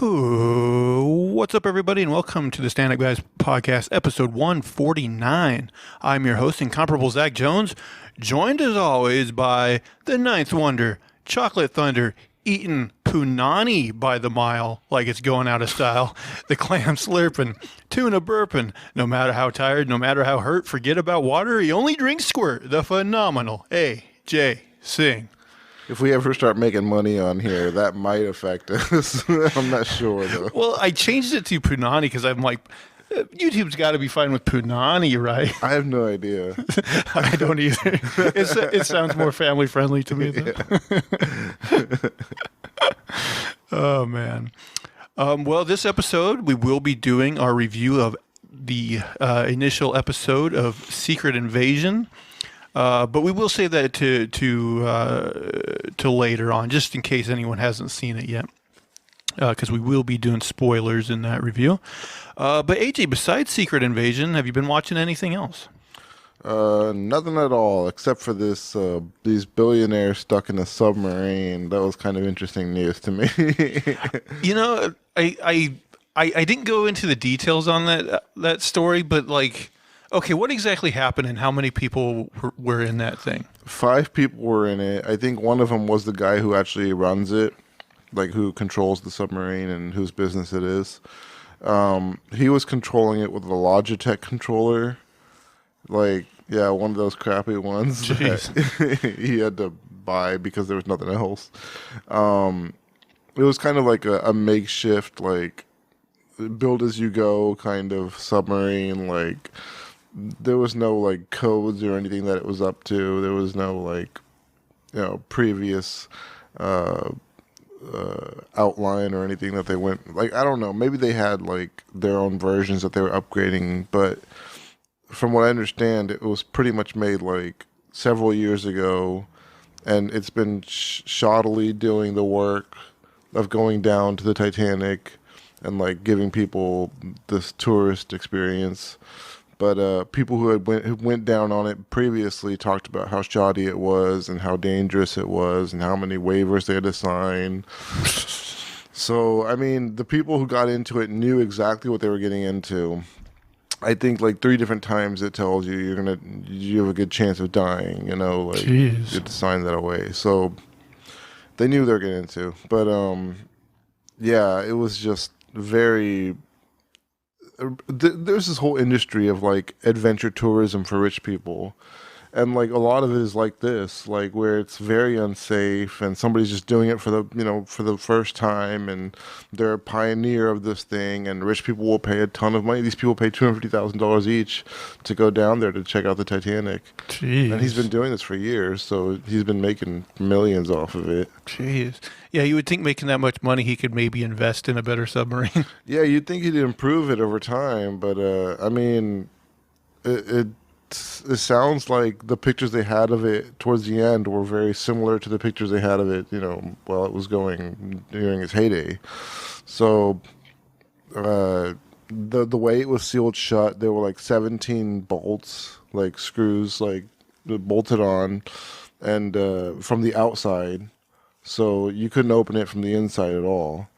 What's up, everybody, and welcome to the Stand Up Guys podcast, episode 149. I'm your host, incomparable Zach Jones, joined as always by the Ninth Wonder, Chocolate Thunder, eating punani by the mile like it's going out of style, the clam slurping, tuna burping, no matter how tired, no matter how hurt, forget about water, he only drinks squirt, the phenomenal A.J. Singh. If we ever start making money on here, that might affect us. I'm not sure, though. Well, I changed it to punani because I'm like, YouTube's got to be fine with punani, right? I have no idea. I don't either. It sounds more family friendly to me. Yeah. Oh, man. Well, this episode, we will be doing our review of the initial episode of Secret Invasion. But we will save that to later on, just in case anyone hasn't seen it yet, because we will be doing spoilers in that review. But AJ, besides Secret Invasion, have you been watching anything else? Nothing at all, except for these billionaires stuck in a submarine. That was kind of interesting news to me. You know, I didn't go into the details on that story, but like. Okay, what exactly happened and how many people were in that thing? 5 people were in it. I think one of them was the guy who actually runs it, like who controls the submarine and whose business it is. He was controlling it with a Logitech controller. Like, yeah, one of those crappy ones that he had to buy because there was nothing else. It was kind of like a makeshift, like, build as you go kind of submarine, like... There was no like codes or anything that it was up to. There was no like, previous outline or anything that they went like. I don't know. Maybe they had like their own versions that they were upgrading, but from what I understand, it was pretty much made like several years ago, and it's been shoddily doing the work of going down to the Titanic and like giving people this tourist experience. But people who went down on it previously talked about how shoddy it was and how dangerous it was and how many waivers they had to sign. So, I mean, the people who got into it knew exactly what they were getting into. I think like 3 different times it tells you you have a good chance of dying, like Jeez. You have to sign that away. So they knew what they were getting into. But yeah, it was just very... There's this whole industry of like adventure tourism for rich people, and like a lot of it is like this, like where it's very unsafe and somebody's just doing it for the first time, and they're a pioneer of this thing, and rich people will pay a ton of money. These people pay $250,000 each to go down there to check out the Titanic. Jeez. And he's been doing this for years, so he's been making millions off of it. Jeez. Yeah, you would think making that much money, he could maybe invest in a better submarine. Yeah, you'd think he'd improve it over time, but I mean, it sounds like the pictures they had of it towards the end were very similar to the pictures they had of it, while it was going during its heyday. So, the way it was sealed shut, there were like 17 bolts, like screws, like bolted on, and from the outside. So you couldn't open it from the inside at all.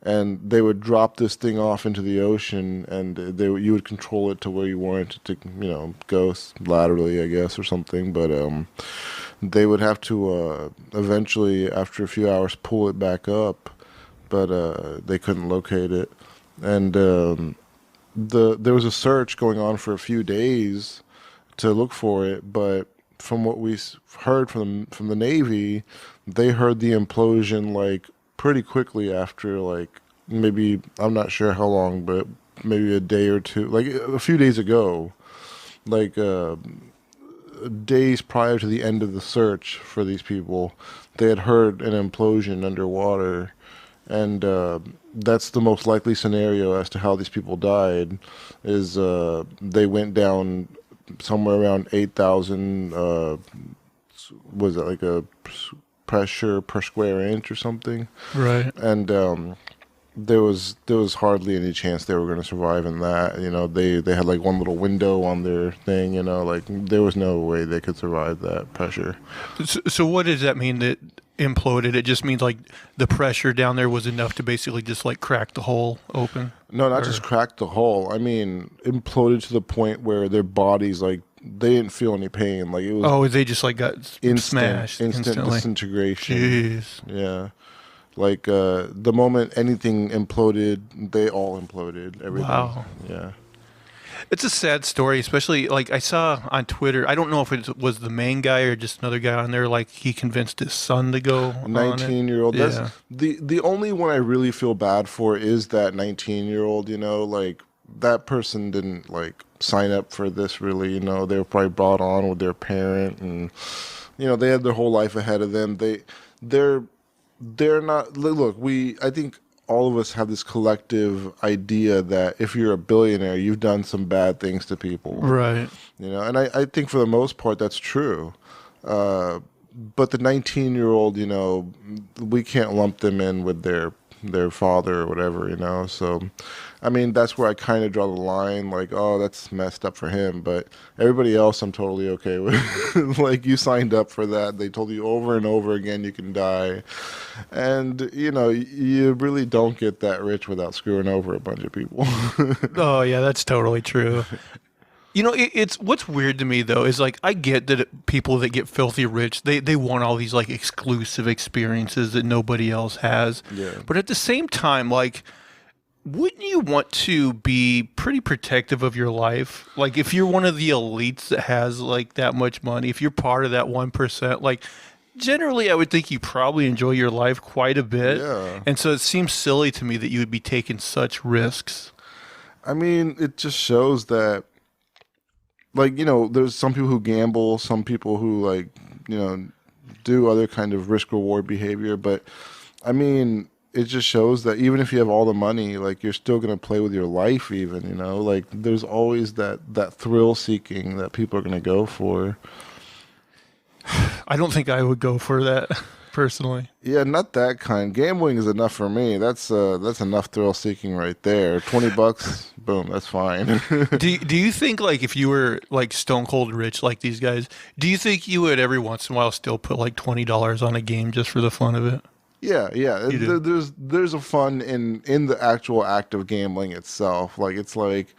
And they would drop this thing off into the ocean, and you would control it to where you wanted it to, go laterally, I guess, or something. But they would have to eventually, after a few hours, pull it back up. But they couldn't locate it. And there was a search going on for a few days to look for it, but from what we heard from the Navy, they heard the implosion like pretty quickly after, like maybe, I'm not sure how long, but maybe a day or two, like a few days ago, like days prior to the end of the search for these people, they had heard an implosion underwater. And that's the most likely scenario as to how these people died, is they went down somewhere around 8,000, was it like a pressure per square inch or something? Right. And there was hardly any chance they were going to survive in that. They had like one little window on their thing, like there was no way they could survive that pressure. So what does that mean? That imploded, it just means like the pressure down there was enough to basically just like crack the hole open? No, not just cracked the hole. I mean, imploded to the point where their bodies, like, they didn't feel any pain. Like, it was Oh, they just like got smashed instant instantly. disintegration. Jeez. Yeah. Like, the moment anything imploded, they all imploded. Everything. Wow. Yeah. It's a sad story, especially like I saw on Twitter. I don't know if it was the main guy or just another guy on there. Like he convinced his son to go. 19-year-old. Yeah. That's the only one I really feel bad for is that 19-year-old. You know, like that person didn't like sign up for this. Really, you know, they were probably brought on with their parent, and you know they had their whole life ahead of them. They're not. Look, I think all of us have this collective idea that if you're a billionaire, you've done some bad things to people. Right. You know, and I think for the most part that's true. But the 19-year-old, you know, we can't lump them in with their father or whatever, you know. So, I mean, that's where I kind of draw the line. Like, oh, that's messed up for him. But everybody else, I'm totally okay with. Like, you signed up for that. They told you over and over again you can die. And, you know, you really don't get that rich without screwing over a bunch of people. Oh, yeah, that's totally true. You know, it's what's weird to me though is like I get that people that get filthy rich, they want all these like exclusive experiences that nobody else has. Yeah. But at the same time, like, wouldn't you want to be pretty protective of your life? Like, if you're one of the elites that has like that much money, if you're part of that 1%, like, generally I would think you probably enjoy your life quite a bit. Yeah. And so it seems silly to me that you would be taking such risks. I mean, it just shows that, like, you know, there's some people who gamble, some people who, like, you know, do other kind of risk reward behavior. But I mean, it just shows that even if you have all the money, like, you're still going to play with your life, even, you know, like, there's always that thrill seeking that people are going to go for. I don't think I would go for that personally. Yeah, not that kind. Gambling is enough for me. That's enough thrill seeking right there. $20, boom, that's fine. Do you think, like, if you were like stone cold rich like these guys, do you think you would every once in a while still put like $20 on a game just for the fun of it? Yeah. You do. There's a fun in the actual act of gambling itself. Like, it's like,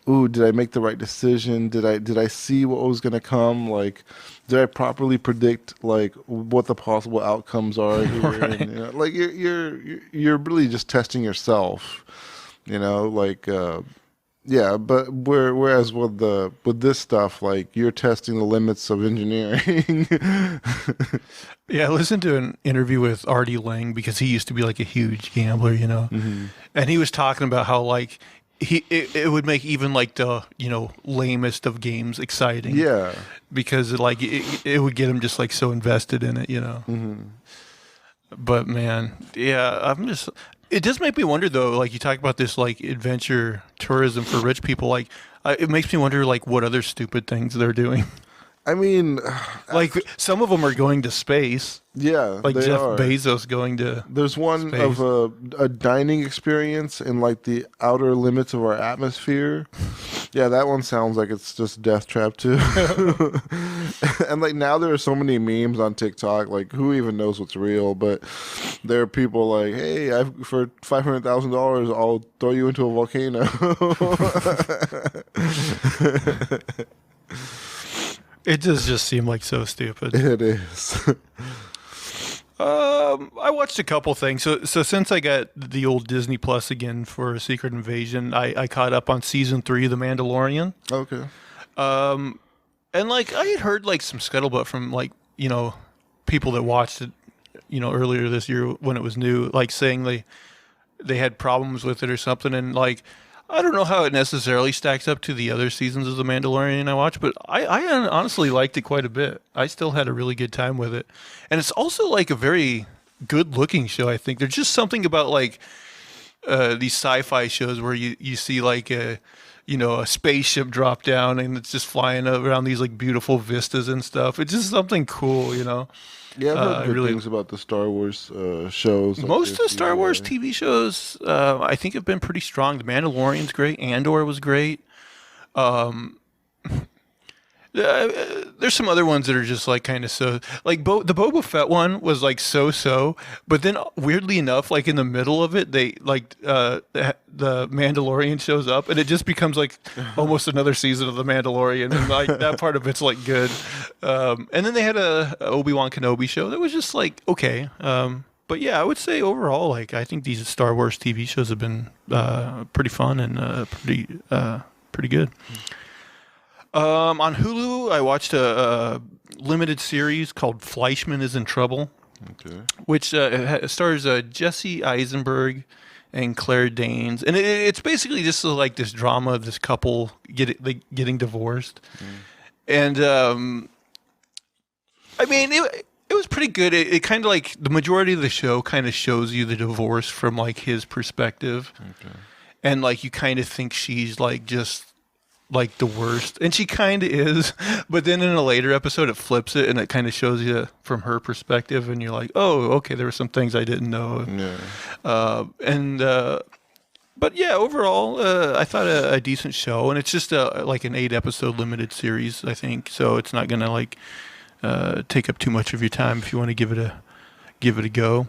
ooh, did I make the right decision? Did I see what was gonna come? Like, did I properly predict like what the possible outcomes are here? Right. And, you know, like you're really just testing yourself. You know, like yeah. But whereas with this stuff, like, you're testing the limits of engineering. Yeah, I listened to an interview with Artie Lang because he used to be like a huge gambler, you know, and he was talking about how like it would make even like the, you know, lamest of games exciting. Yeah. Because like it would get him just like so invested in it, you know. But man, yeah, it does make me wonder though, like you talk about this like adventure tourism for rich people, like it makes me wonder like what other stupid things they're doing. I mean, Like some of them are going to space. yeah, Like they Jeff are. Bezos going to. There's one space. of a dining experience in like the outer limits of our atmosphere. Yeah, that one sounds like it's just Death Trap too. And like now there are so many memes on TikTok. Like, who even knows what's real? But there are people like, "Hey, for $500,000, I'll throw you into a volcano." It does just seem like so stupid. It is. I watched a couple things. So since I got the old Disney Plus again for Secret Invasion, I caught up on season 3 of The Mandalorian. Okay. And like I had heard like some scuttlebutt from like, you know, people that watched it, you know, earlier this year when it was new, like saying they had problems with it or something, and like I don't know how it necessarily stacks up to the other seasons of The Mandalorian I watched, but I honestly liked it quite a bit. I still had a really good time with it. And it's also like a very good looking show, I think. There's just something about like these sci-fi shows where you see like a spaceship drop down and it's just flying around these like beautiful vistas and stuff. It's just something cool, you know. Yeah, I've heard good things about the Star Wars shows. Like most of the Star Wars TV shows, I think, have been pretty strong. The Mandalorian's great. Andor was great. There's some other ones that are just like kind of so like the Boba Fett one was like so, but then weirdly enough, like in the middle of it, they like the Mandalorian shows up, and it just becomes like almost another season of the Mandalorian, and like that part of it's like good. And then they had a Obi-Wan Kenobi show that was just like okay. But yeah, I would say overall, like I think these Star Wars TV shows have been pretty fun and pretty good. On Hulu, I watched a limited series called Fleischman is in Trouble, which stars Jesse Eisenberg and Claire Danes, and it's basically just like this drama of this couple getting divorced, and I mean it was pretty good. It kind of like the majority of the show kind of shows you the divorce from like his perspective, and like you kind of think she's like just like the worst, and she kind of is, but then in a later episode it flips it and it kind of shows you from her perspective, and you're like, oh, okay, there were some things I didn't know. But yeah, overall I thought a decent show, and it's just like an 8-episode limited series, I think, so it's not gonna like take up too much of your time if you want to give it a go.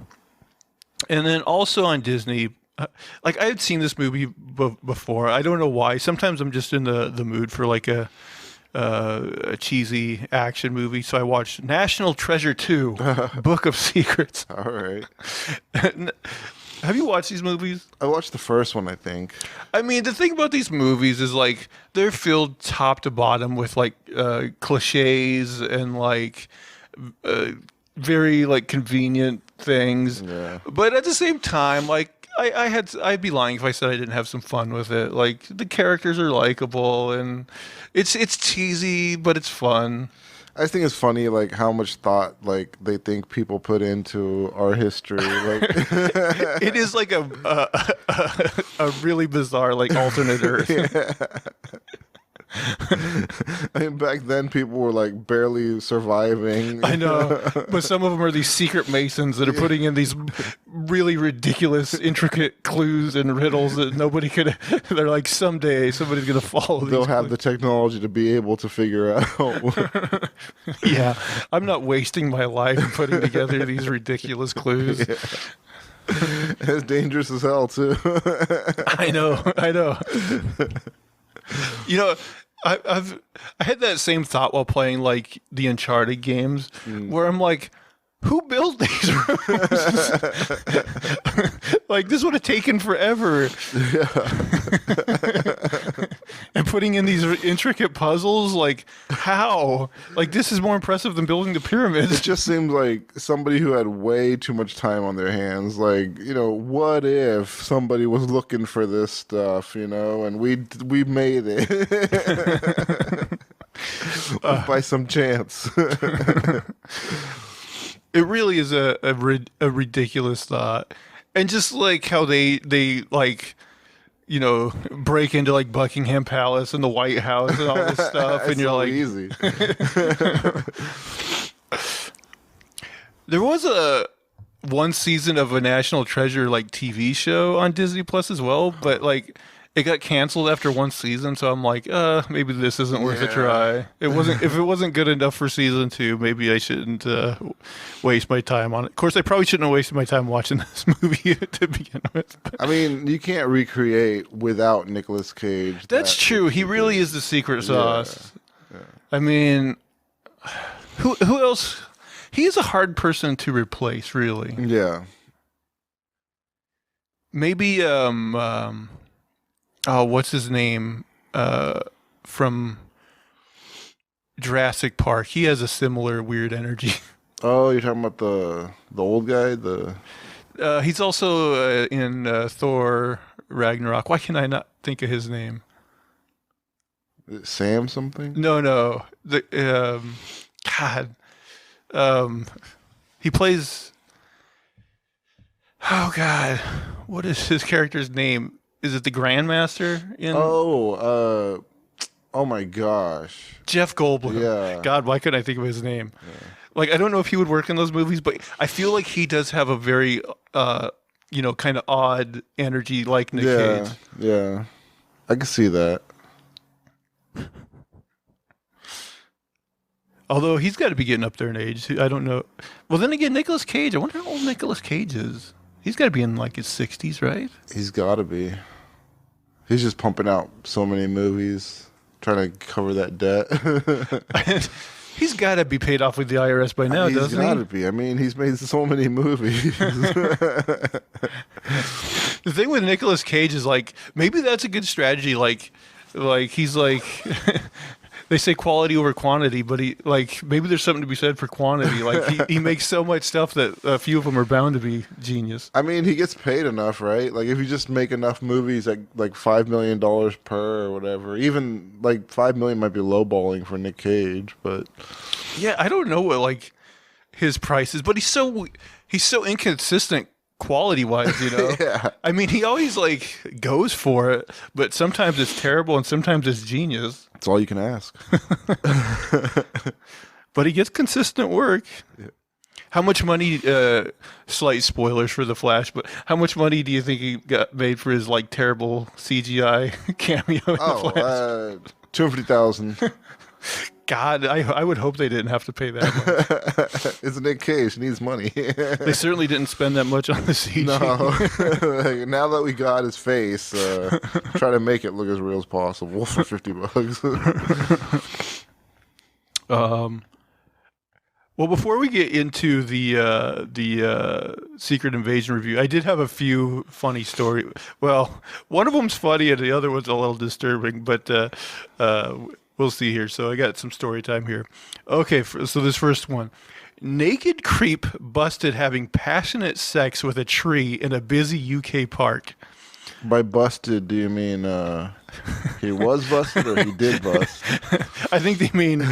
And then also on Disney, like I had seen this movie before. I don't know why. Sometimes I'm just in the mood for like a cheesy action movie. So I watched National Treasure 2: Book of Secrets. All right. Have you watched these movies? I watched the first one, I think. I mean, the thing about these movies is like they're filled top to bottom with like cliches and like very like convenient things. Yeah. But at the same time, like I'd be lying if I said I didn't have some fun with it. Like the characters are likable and it's cheesy, but it's fun. I just think it's funny, like how much thought like they think people put into our history. Like it is like a really bizarre like alternate Earth. I mean, back then people were like barely surviving. I know, but some of them are these secret masons that are putting in these really ridiculous, intricate clues and riddles that nobody could. They're like, someday somebody's gonna follow. They'll have the technology to be able to figure out. Yeah, I'm not wasting my life putting together these ridiculous clues. Yeah. It's dangerous as hell too. I know. You know, I had that same thought while playing like the Uncharted games, where I'm like, who built these rooms? Like this would have taken forever. And putting in these intricate puzzles, like how? Like this is more impressive than building the pyramids. It just seems like somebody who had way too much time on their hands. Like, you know, what if somebody was looking for this stuff, you know, and we made it by some chance. It really is a ridiculous thought, and just like how they like, you know, break into like Buckingham Palace and the White House and all this stuff, and you're so like, easy. There was one season of a National Treasure like TV show on Disney Plus as well, but like it got canceled after one season, so I'm like, maybe this isn't worth a try. It wasn't. If it wasn't good enough for season 2, maybe I shouldn't waste my time on it. Of course, I probably shouldn't have wasted my time watching this movie to begin with. I mean, you can't recreate without Nicolas Cage. That's true. He really is the secret sauce. Yeah. I mean, who else? He is a hard person to replace, really. Yeah. Maybe what's his name from Jurassic Park? He has a similar weird energy. Oh, you're talking about the old guy? He's also in Thor Ragnarok. Why can I not think of his name? Sam something? No. He plays... Oh, God. What is his character's name? Is it the Grandmaster? Oh my gosh. Jeff Goldblum. Yeah. God, why couldn't I think of his name? Yeah. Like, I don't know if he would work in those movies, but I feel like he does have a very, kind of odd energy like Nick Cage. Yeah. I can see that. Although he's got to be getting up there in age. I don't know. Well, then again, Nicolas Cage. I wonder how old Nicolas Cage is. He's got to be in like his 60s, right? He's got to be. He's just pumping out so many movies, trying to cover that debt. He's got to be paid off with the IRS by now, doesn't he? He's got to be. I mean, he's made so many movies. The thing with Nicolas Cage is like maybe that's a good strategy. Like he's like they say quality over quantity, but he like maybe there's something to be said for quantity. Like he makes so much stuff that a few of them are bound to be genius. I mean, he gets paid enough, right? Like if you just make enough movies at like $5 million per or whatever, even like $5 million might be lowballing for Nick Cage, but yeah, I don't know what like his price is, but he's so inconsistent quality wise, you know. Yeah. I mean, he always like goes for it, but sometimes it's terrible and sometimes it's genius. That's all you can ask. But he gets consistent work. Yeah. How much money? Slight spoilers for The Flash, but how much money do you think he got made for his like terrible CGI cameo in The Flash? 250,000. God, I would hope they didn't have to pay that much. It's Nick Cage. He needs money. They certainly didn't spend that much on the CG. No. Now that we got his face, try to make it look as real as possible for $50. Well, before we get into the Secret Invasion review, I did have a few funny stories. Well, one of them's funny and the other one's a little disturbing, but we'll see here. So I got some story time here. Okay, so this first one. Naked creep busted having passionate sex with a tree in a busy UK park. By busted, do you mean he was busted or he did bust? I think they mean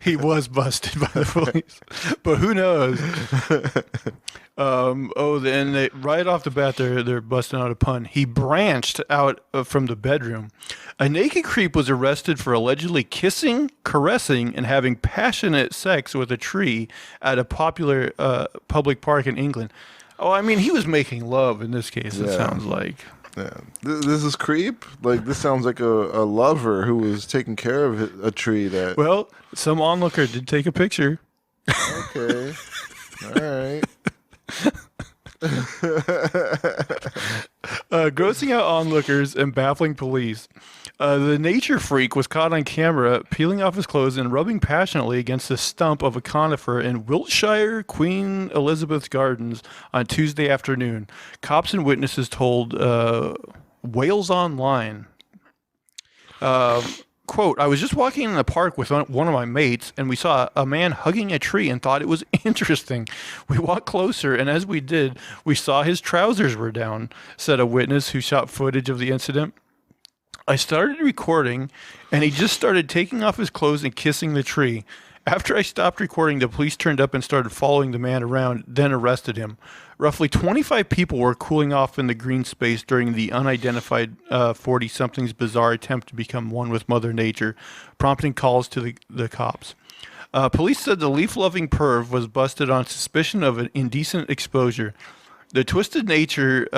he was busted by the police, but who knows? Then right off the bat, they're busting out a pun. He branched out from the bedroom. A naked creep was arrested for allegedly kissing, caressing, and having passionate sex with a tree at a popular public park in England. Oh, I mean, he was making love in this case, it sounds like. Yeah, this is creep. Like this sounds like a lover who was taking care of a tree that. Well, some onlooker did take a picture. Okay, all right. Grossing out onlookers and baffling police. The nature freak was caught on camera peeling off his clothes and rubbing passionately against the stump of a conifer in Wiltshire Queen Elizabeth Gardens on Tuesday afternoon. Cops and witnesses told Wales Online. Quote, I was just walking in the park with one of my mates, and we saw a man hugging a tree and thought it was interesting. We walked closer, and as we did, we saw his trousers were down, said a witness who shot footage of the incident. I started recording, and he just started taking off his clothes and kissing the tree. After I stopped recording, the police turned up and started following the man around, then arrested him. Roughly 25 people were cooling off in the green space during the unidentified 40-something's bizarre attempt to become one with Mother Nature, prompting calls to the cops. Police said the leaf-loving perv was busted on suspicion of an indecent exposure. The twisted nature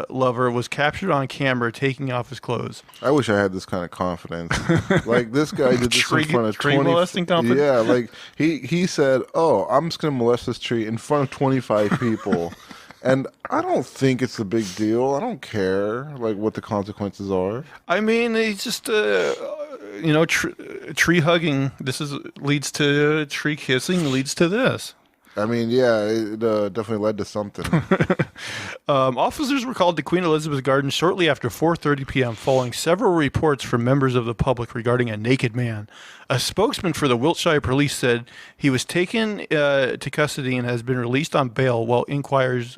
lover was captured on camera taking off his clothes. I wish I had this kind of confidence. Like this guy did this in front of 20. Molesting confidence? Yeah, like he said, "Oh, I'm just gonna molest this tree in front of 25 people," and I don't think it's a big deal. I don't care like what the consequences are. I mean, it's just tree hugging. Leads to tree kissing. Leads to this. I mean, yeah, it definitely led to something. Officers were called to Queen Elizabeth Gardens shortly after 4:30 p.m. following several reports from members of the public regarding a naked man. A spokesman for the Wiltshire police said he was taken to custody and has been released on bail while inquiries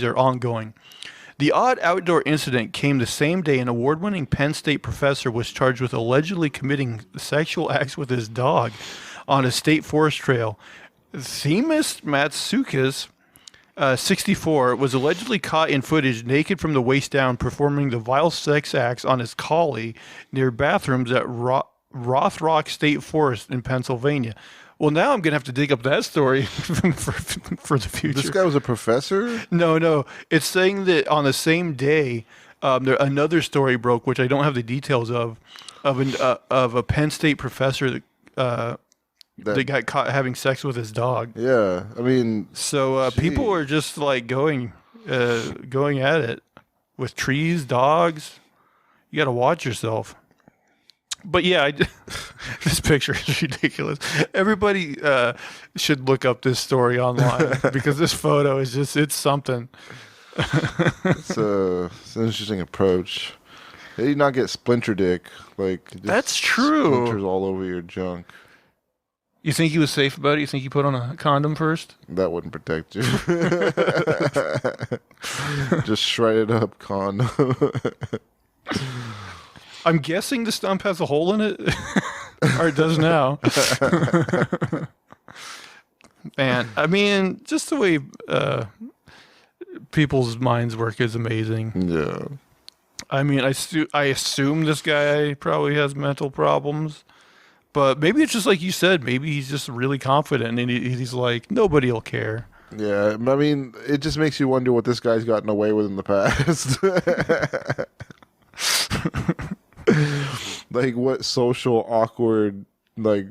are ongoing. The odd outdoor incident came the same day an award-winning Penn State professor was charged with allegedly committing sexual acts with his dog on a state forest trail. Themis Matsoukas, 64, was allegedly caught in footage naked from the waist down performing the vile sex acts on his collie near bathrooms at Rothrock State Forest in Pennsylvania. Well, now I'm going to have to dig up that story for the future. This guy was a professor? No. It's saying that on the same day, another story broke, which I don't have the details of a Penn State professor that They got caught having sex with his dog. Yeah, I mean, So people are just like going at it with trees, dogs. You got to watch yourself. But yeah, this picture is ridiculous. Everybody should look up this story online because this photo is it's something. it's an interesting approach. You did not get splinter dick. Like, that's true. Splinters all over your junk. You think he was safe about it? You think he put on a condom first? That wouldn't protect you. Just shredded up condom. I'm guessing the stump has a hole in it, or it does now. Man, I mean, just the way people's minds work is amazing. Yeah. I mean, I assume this guy probably has mental problems, but maybe it's just like you said. Maybe he's just really confident, and he's like, nobody will care. Yeah, I mean, it just makes you wonder what this guy's gotten away with in the past. Like, what social awkward, like,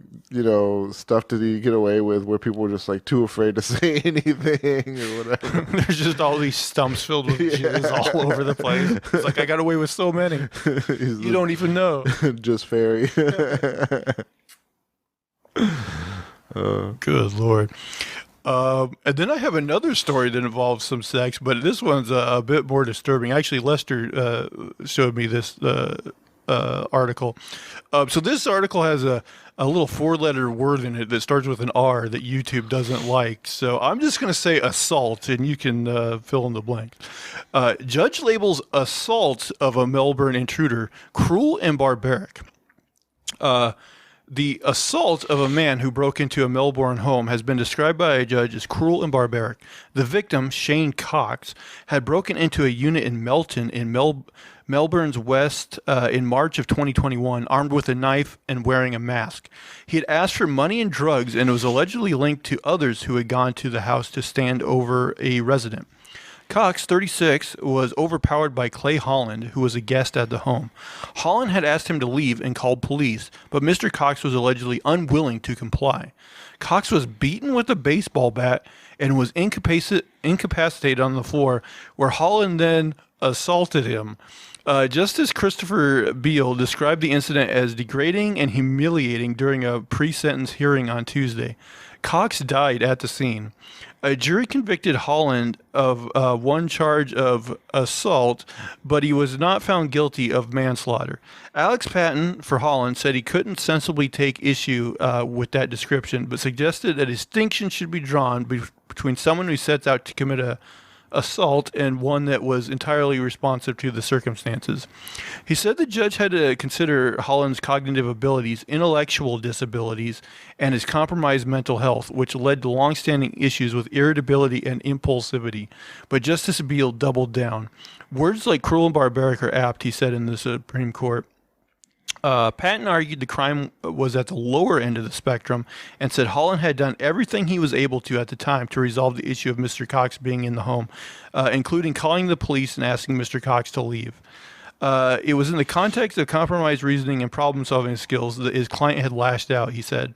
stuff did he get away with where people were just like too afraid to say anything or whatever? There's just all these stumps filled with jizz all over the place. It's like, I got away with so many. You don't even know. Just fairy. Good Lord. And then I have another story that involves some sex, but this one's a bit more disturbing. Actually, Lester showed me this article. So this article has a little 4-letter word in it that starts with an R that YouTube doesn't like. So I'm just going to say assault, and you can fill in the blank. Judge labels assault of a Melbourne intruder cruel and barbaric. The assault of a man who broke into a Melbourne home has been described by a judge as cruel and barbaric. The victim, Shane Cox, had broken into a unit in Melton in Melbourne's west in March of 2021, armed with a knife and wearing a mask. He had asked for money and drugs and was allegedly linked to others who had gone to the house to stand over a resident. Cox, 36, was overpowered by Clay Holland, who was a guest at the home. Holland had asked him to leave and called police, but Mr. Cox was allegedly unwilling to comply. Cox was beaten with a baseball bat and was incapacitated on the floor, where Holland then assaulted him. Justice Christopher Beale described the incident as degrading and humiliating during a pre-sentence hearing on Tuesday. Cox died at the scene. A jury convicted Holland of one charge of assault, but he was not found guilty of manslaughter. Alex Patton, for Holland, said he couldn't sensibly take issue with that description, but suggested a distinction should be drawn between someone who sets out to commit a assault and one that was entirely responsive to the circumstances. He said the judge had to consider Holland's cognitive abilities, intellectual disabilities, and his compromised mental health, which led to longstanding issues with irritability and impulsivity. But Justice Beale doubled down. Words like cruel and barbaric are apt, he said in the Supreme Court. Patton argued the crime was at the lower end of the spectrum and said Holland had done everything he was able to at the time to resolve the issue of Mr. Cox being in the home, including calling the police and asking Mr. Cox to leave. It was in the context of compromised reasoning and problem-solving skills that his client had lashed out, he said.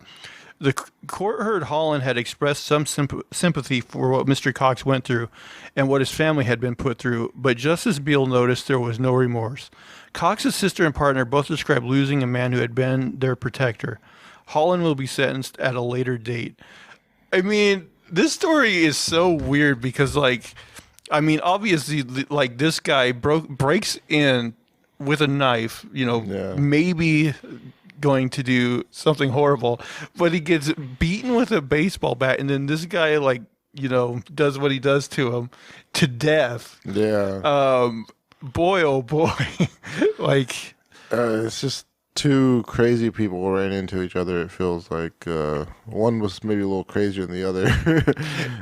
The court heard Holland had expressed some sympathy for what Mr. Cox went through and what his family had been put through, but Justice Beale noticed there was no remorse. Cox's sister and partner both described losing a man who had been their protector. Holland will be sentenced at a later date. I mean, this story is so weird because, obviously, this guy breaks in with a knife, maybe going to do something horrible, but he gets beaten with a baseball bat, and then this guy, does what he does to him to death. Yeah. Boy, oh boy. It's just two crazy people ran into each other. It feels like one was maybe a little crazier than the other.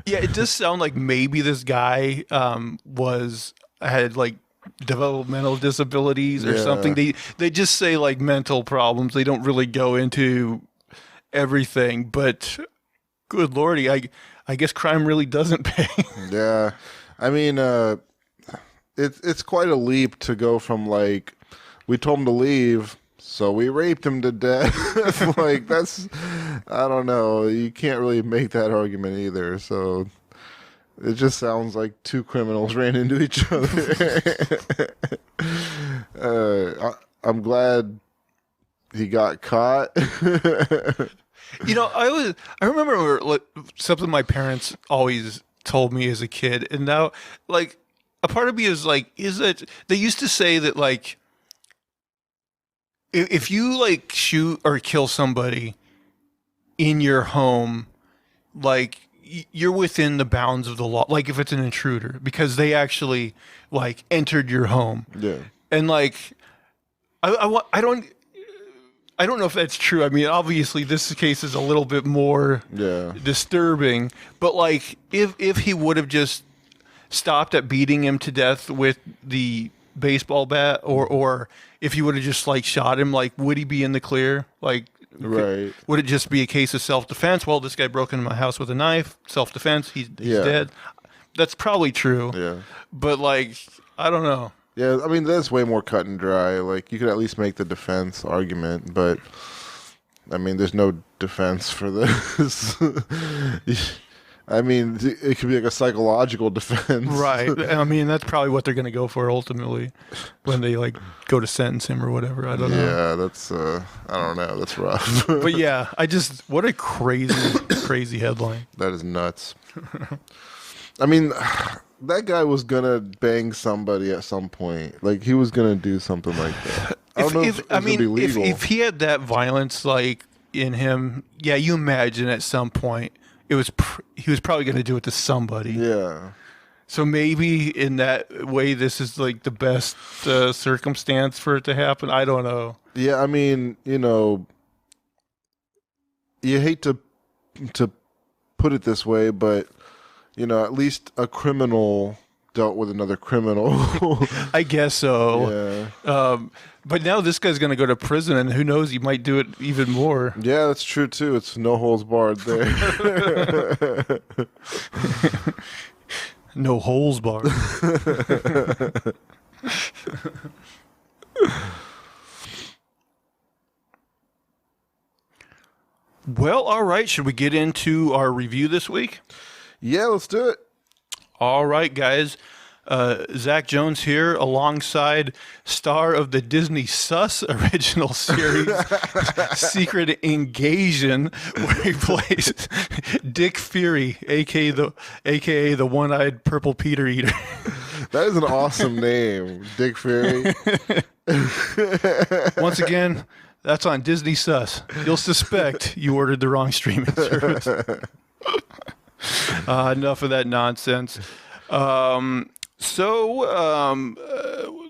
Yeah, it does sound like maybe this guy had developmental disabilities or something. They just say mental problems. They don't really go into everything, but good lordy, I guess crime really doesn't pay. Yeah. I mean, it's quite a leap to go from we told him to leave, so we raped him to death. Like, that's, I don't know. You can't really make that argument either. So it just sounds like two criminals ran into each other. I'm glad he got caught. I remember like, something my parents always told me as a kid, and now, like, a part of me is like, is that they used to say that, like, if you like shoot or kill somebody in your home, like, you're within the bounds of the law. Like, if it's an intruder, because they actually like entered your home. Yeah. And like, I don't know if that's true. I mean, obviously, this case is a little bit more disturbing. But like, if he would have just stopped at beating him to death with the baseball bat, or if he would have just like shot him, like, would he be in the clear? Like, right? Would it just be a case of self-defense? Well, this guy broke into my house with a knife. Self-defense. He's dead. That's probably true. Yeah. But like, I don't know. Yeah, I mean, that's way more cut and dry. Like, you could at least make the defense argument, but I mean, there's no defense for this. I mean, it could be like a psychological defense. Right. I mean, that's probably what they're going to go for ultimately when they like go to sentence him or whatever. I don't know. Yeah, that's, I don't know. That's rough. But yeah, what a crazy headline. That is nuts. I mean, that guy was going to bang somebody at some point. Like, he was going to do something like that. I don't know if it's going to be legal. If he had that violence like in him, yeah, you imagine at some point he was probably going to do it to somebody. Yeah. So maybe in that way, this is like the best circumstance for it to happen. I don't know. Yeah, I mean, you hate to put it this way, but at least a criminal dealt with another criminal. I guess so. Yeah. But now this guy's going to go to prison, and who knows, he might do it even more. Yeah, that's true, too. It's no holes barred there. No holes barred. Well, all right. Should we get into our review this week? Yeah, let's do it. All right, guys. Zach Jones here, alongside star of the Disney Sus original series, Secret Invasion, where he plays Dick Fury, aka the one-eyed purple Peter Eater. That is an awesome name, Dick Fury. Once again, that's on Disney Sus. You'll suspect you ordered the wrong streaming service. Enough of that nonsense.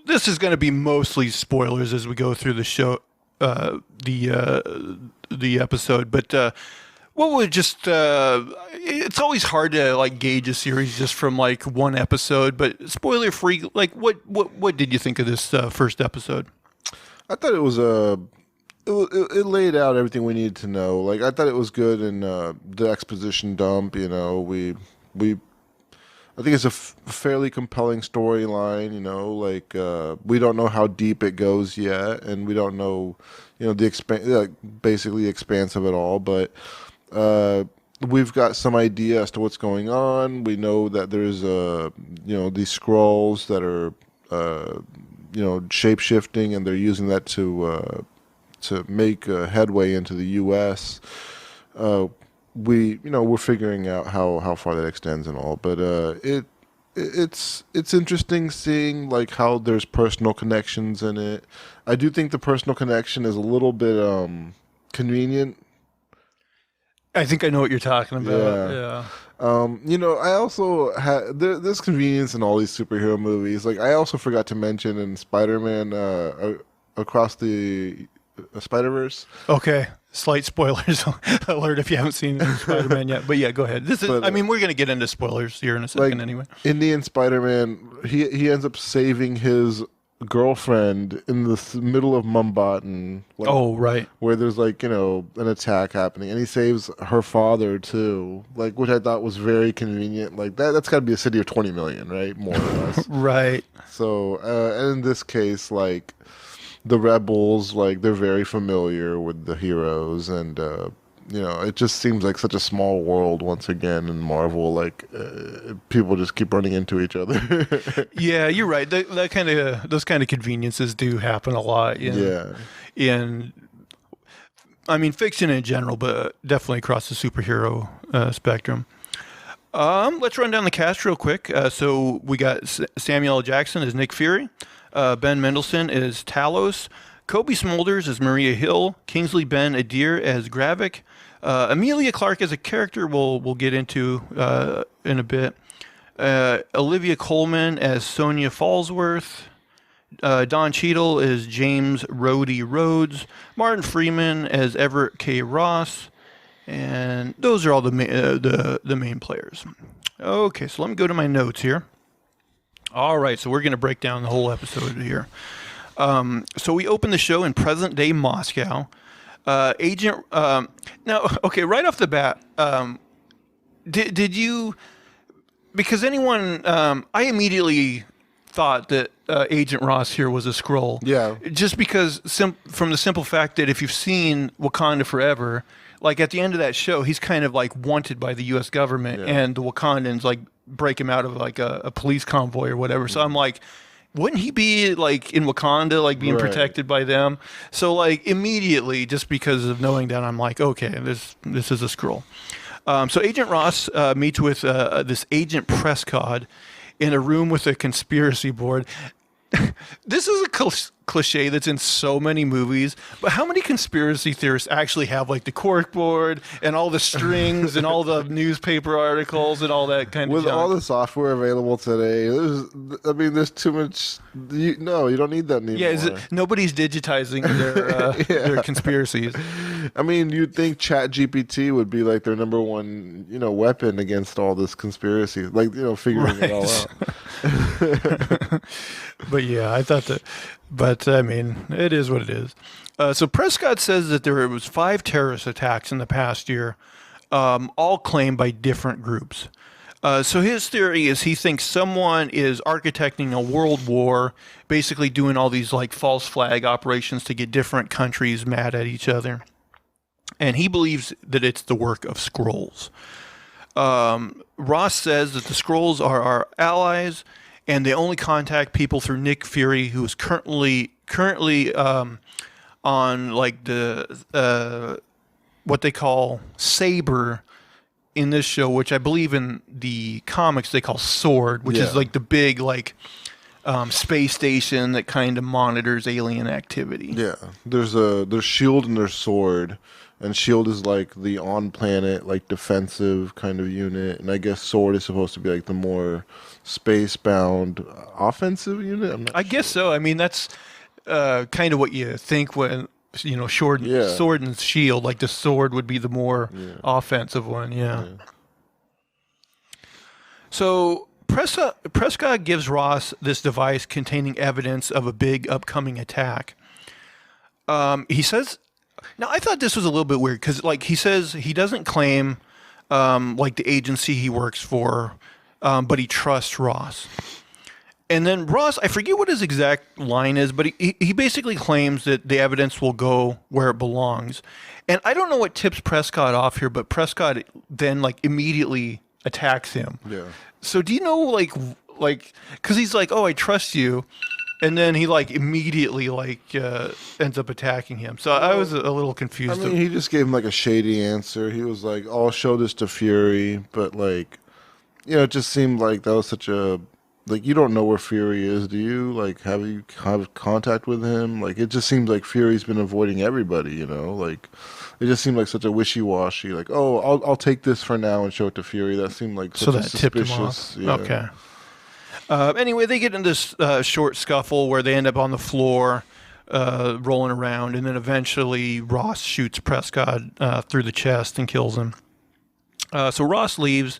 This is going to be mostly spoilers as we go through the show, the episode. But what would just it's always hard to like gauge a series just from like one episode. But spoiler free, like what did you think of this first episode? I thought it was it laid out everything we needed to know. Like, I thought it was good in the exposition dump. I think it's a fairly compelling storyline. Like, we don't know how deep it goes yet, and we don't know, basically the expanse of it all. But we've got some idea as to what's going on. We know that there's these scrolls that are shape shifting, and they're using that to make headway into the U.S. We're figuring out how far that extends and all, but it's interesting seeing like how there's personal connections in it. I do think the personal connection is a little bit convenient. I think I know what you're talking about. Yeah. I also had there's convenience in all these superhero movies. Like, I also forgot to mention in Spider-Man Across the Spider-Verse. Okay. Slight spoilers alert if you haven't seen Spider-Man yet. But yeah, go ahead. We're going to get into spoilers here in a second anyway. Indian Spider-Man, he ends up saving his girlfriend in the middle of Mumbai. Right. Where there's an attack happening, and he saves her father too, which I thought was very convenient. Like, that's got to be a city of 20 million, right? More or less. Right. So, and in this case, the rebels, like they're very familiar with the heroes, and it just seems like such a small world once again in Marvel. Like people just keep running into each other. Yeah, you're right. Those kind of conveniences do happen a lot. In I mean, fiction in general, but definitely across the superhero spectrum. Let's run down the cast real quick. So we got Samuel L. Jackson as Nick Fury, Ben Mendelsohn as Talos, Cobie Smulders as Maria Hill, Kinsley Ben-Adir as Gravik, Emilia Clarke as a character we'll get into in a bit, Olivia Colman as Sonia Fallsworth, Don Cheadle as James Rhodey Rhodes, Martin Freeman as Everett K. Ross, and those are all the main players. Okay, so let me go to my notes here. All right, so we're going to break down the whole episode here. So we open the show in present-day Moscow. Agent... now, okay, right off the bat, did you... Because anyone... I immediately thought that Agent Ross here was a Skrull. Yeah. Just because, from the simple fact that if you've seen Wakanda Forever... Like, at the end of that show, he's kind of, like, wanted by the U.S. government, and the Wakandans, like, break him out of, like, a police convoy or whatever. So I'm like, wouldn't he be, like, in Wakanda, like, being protected by them? So, like, immediately, just because of knowing that, I'm like, okay, this is a Skrull. So Agent Ross meets with this Agent Prescott in a room with a conspiracy board. This is a cliche that's in so many movies, but how many conspiracy theorists actually have like the cork board and all the strings and all the newspaper articles and all that kind of with junk? all the software available today? There's too much. You don't need that anymore. Yeah, nobody's digitizing their conspiracies. I mean, you'd think ChatGPT would be like their number one, weapon against all this conspiracy, like figuring it all out. But yeah, I thought that. But I mean, it is what it is. So Prescott says that there was 5 terrorist attacks in the past year, all claimed by different groups. So his theory is he thinks someone is architecting a world war, basically doing all these like false flag operations to get different countries mad at each other. And he believes that it's the work of Skrulls. Ross says that the Skrulls are our allies, and they only contact people through Nick Fury, who is currently on like the what they call Saber in this show, which I believe in the comics they call Sword, which is like the big like space station that kind of monitors alien activity. Yeah, there's Shield and there's Sword. And Shield is like the on-planet, like defensive kind of unit, and I guess Sword is supposed to be like the more space-bound offensive unit. I guess so. I mean, that's kind of what you think when Sword and Shield. Like the Sword would be the more offensive one. Yeah. So Prescott gives Ross this device containing evidence of a big upcoming attack. He says. Now, I thought this was a little bit weird because, like, he says he doesn't claim, like, the agency he works for, but he trusts Ross. And then Ross, I forget what his exact line is, but he basically claims that the evidence will go where it belongs. And I don't know what tips Prescott off here, but Prescott then, like, immediately attacks him. Yeah. So do you know, like, because he's like, oh, I trust you. And then he like immediately ends up attacking him. So I was a little confused. I mean, he just gave him like a shady answer. He was like, "I'll show this to Fury," but like, it just seemed like that was such a you don't know where Fury is, do you? Like, have you have contact with him? Like, it just seems like Fury's been avoiding everybody. Like, it just seemed like such a wishy-washy. Like, oh, I'll take this for now and show it to Fury. That seemed like such a suspicious. Tipped him off. Okay. Anyway, they get in this short scuffle where they end up on the floor, rolling around, and then eventually Ross shoots Prescott through the chest and kills him. So Ross leaves,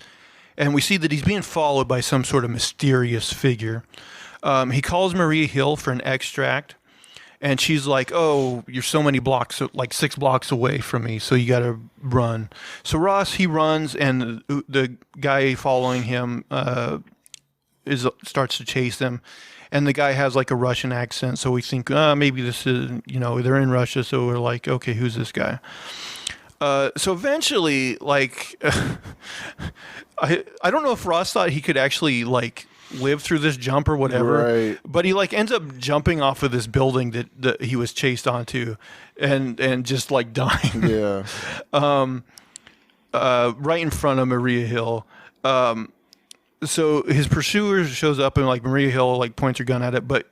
and we see that he's being followed by some sort of mysterious figure. He calls Maria Hill for an extract, and she's like, oh, you're so many blocks, like 6 blocks away from me, so you got to run. So Ross, he runs, and the guy following him starts to chase them, and the guy has like a Russian accent, so we think maybe this is they're in Russia, so we're like, okay, who's this guy? So eventually, like, I don't know if Ross thought he could actually like live through this jump or whatever, Right. but he like ends up jumping off of this building that he was chased onto, and just like dying. Yeah. Right in front of Maria Hill. So his pursuer shows up and like Maria Hill like points her gun at it, but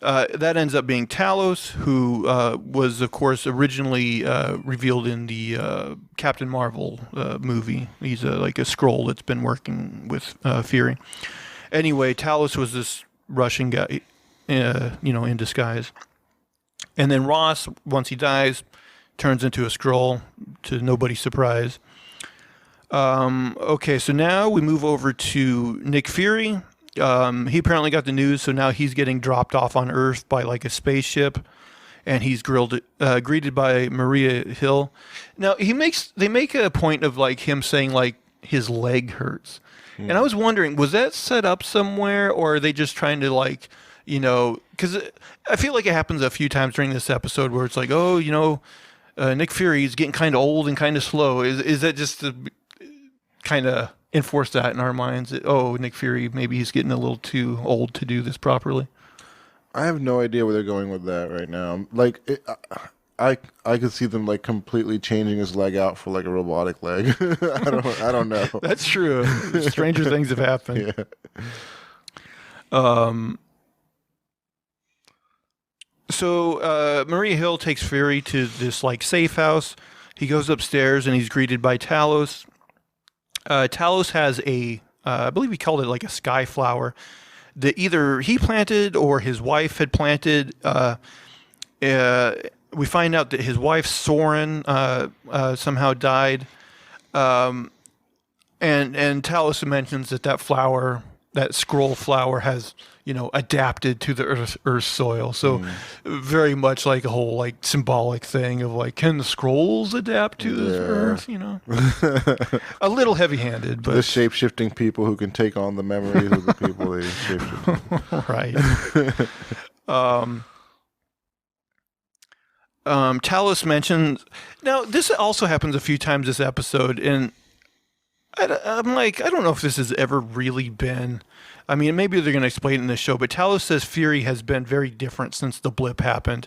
that ends up being Talos, who was of course originally revealed in the Captain Marvel movie. He's like a Skrull that's been working with Fury. Anyway, Talos was this Russian guy, in disguise. And then Ross, once he dies, turns into a Skrull, to nobody's surprise. Okay, so now we move over to Nick Fury. He apparently got the news, so now he's getting dropped off on Earth by like a spaceship, and he's greeted by Maria Hill. Now they make a point of like him saying like his leg hurts. And I was wondering, was that set up somewhere, or are they just trying to like, because I feel like it happens a few times during this episode where it's like, oh, Nick Fury's getting kind of old and kind of slow. Is that just to kind of enforce that in our minds that, oh, Nick Fury, maybe he's getting a little too old to do this properly? I have no idea where they're going with that right now. Like, I could see them like completely changing his leg out for like a robotic leg. I don't know. That's true. Stranger things have happened. Yeah. So Maria Hill takes Fury to this like safe house. He goes upstairs and he's greeted by Talos. Talos has I believe he called it like a sky flower that either he planted or his wife had planted. We find out that his wife, Soren, somehow died. And Talos mentions that flower, that Skrull flower, has, adapted to the Earth's soil. So very much like a whole like symbolic thing of like, can the Skrulls adapt to this Earth? A little heavy-handed, but the shape-shifting people who can take on the memories of the people they shape-shift. Right. Talos mentions, now this also happens a few times this episode, and I'm like, I don't know if this has ever really been, I mean, maybe they're going to explain it in this show, but Talos says Fury has been very different since the blip happened.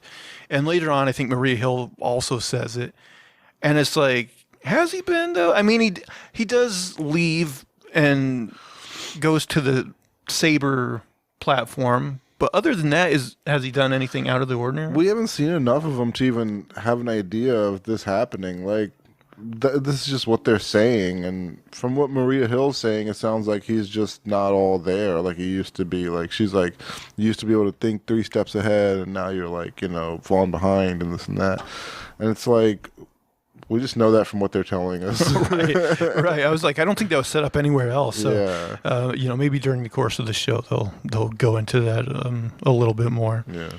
And later on, I think Maria Hill also says it. And it's like, has he been though? I mean, he does leave and goes to the Saber platform, but other than that, has he done anything out of the ordinary? We haven't seen enough of him to even have an idea of this happening. Like, this is just what they're saying, and from what Maria Hill's saying, it sounds like he's just not all there like he used to be. Like, she's like, you used to be able to think 3 steps ahead, and now you're like, falling behind and this and that. And it's like, we just know that from what they're telling us. Right. I was like, I don't think that was set up anywhere else. So, yeah. Maybe during the course of the show they'll go into that a little bit more. Yeah.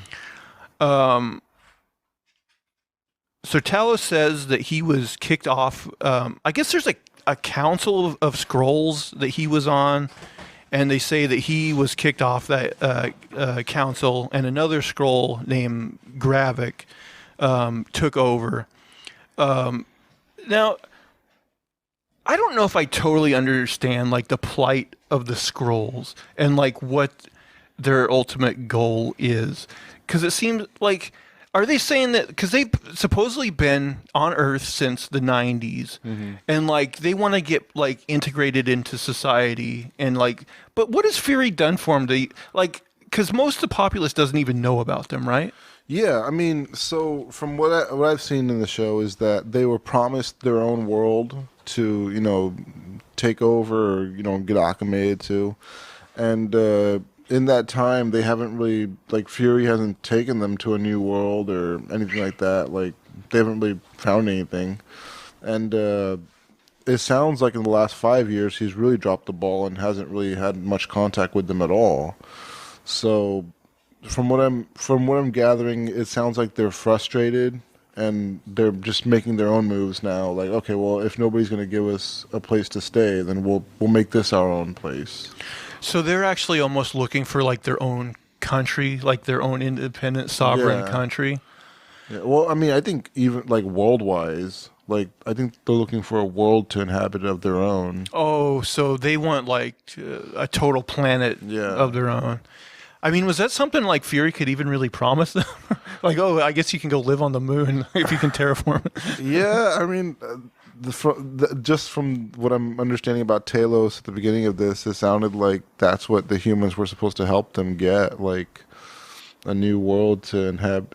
So Talos says that he was kicked off. I guess there's a council of Skrulls that he was on, and they say that he was kicked off that council, and another Skrull named Gravik took over. Now, I don't know if I totally understand like the plight of the Skrulls and like what their ultimate goal is, because it seems like, are they saying that because they've supposedly been on Earth since the 90s, and like they want to get like integrated into society, and like, but what has Fury done for them? Because most of the populace doesn't even know about them, right? Yeah, I mean, so from what I've seen in the show is that they were promised their own world to, take over or, get acclimated to. And in that time, they haven't really, like, Fury hasn't taken them to a new world or anything like that. Like, they haven't really found anything. And it sounds like in the last 5 years, he's really dropped the ball and hasn't really had much contact with them at all. So from what I'm gathering, it sounds like they're frustrated and they're just making their own moves now. Like, okay, well, if nobody's going to give us a place to stay, then we'll make this our own place. So they're actually almost looking for like their own country, like their own independent sovereign Yeah. country. Yeah, well, I mean, I think even like world-wise, like I think they're looking for a world to inhabit of their own. Oh, so they want like a total planet of Yeah. their own. I mean, was that something like Fury could even really promise them? Like, oh, I guess you can go live on the moon if you can terraform it. Yeah, I mean, just from what I'm understanding about Talos at the beginning of this, it sounded like that's what the humans were supposed to help them get, like a new world to inhabit.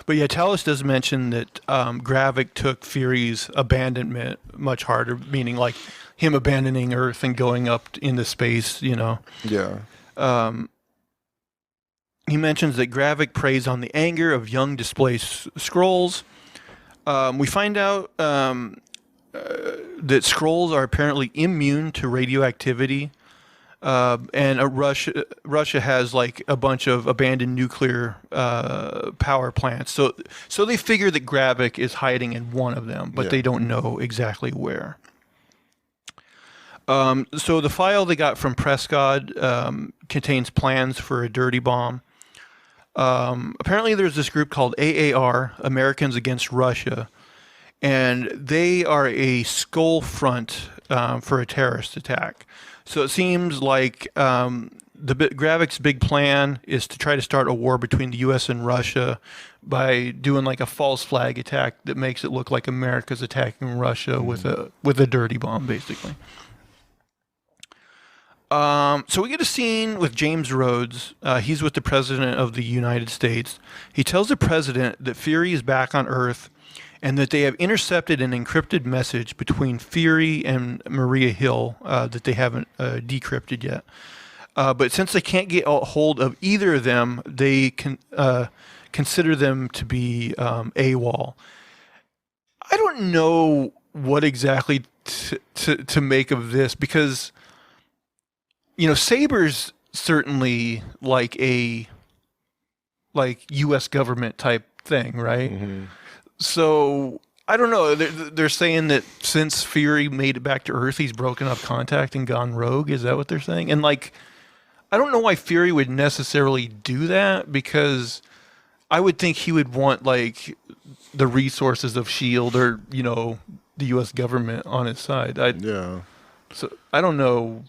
But yeah, Talos does mention that Gravik took Fury's abandonment much harder, meaning like him abandoning Earth and going up into space, you know. Yeah. He mentions that Gravik preys on the anger of young displaced Skrulls. We find out that Skrulls are apparently immune to radioactivity, and Russia has like a bunch of abandoned nuclear power plants. So they figure that Gravik is hiding in one of them, but they don't know exactly where. So the file they got from Prescott contains plans for a dirty bomb. Apparently there's this group called AAR, Americans Against Russia, and they are a skull front for a terrorist attack. So it seems like Gravik's big plan is to try to start a war between the U.S. and Russia by doing like a false flag attack that makes it look like America's attacking Russia with a dirty bomb, basically. So we get a scene with James Rhodes. He's with the President of the United States. He tells the President that Fury is back on Earth and that they have intercepted an encrypted message between Fury and Maria Hill that they haven't decrypted yet. But since they can't get a hold of either of them, they can consider them to be AWOL. I don't know what exactly to make of this because... You know, Saber's certainly like a U.S. government type thing, right? Mm-hmm. So I don't know. They're saying that since Fury made it back to Earth, he's broken up contact and gone rogue. Is that what they're saying? And like, I don't know why Fury would necessarily do that because I would think he would want like the resources of S.H.I.E.L.D. or the U.S. government on his side. So I don't know.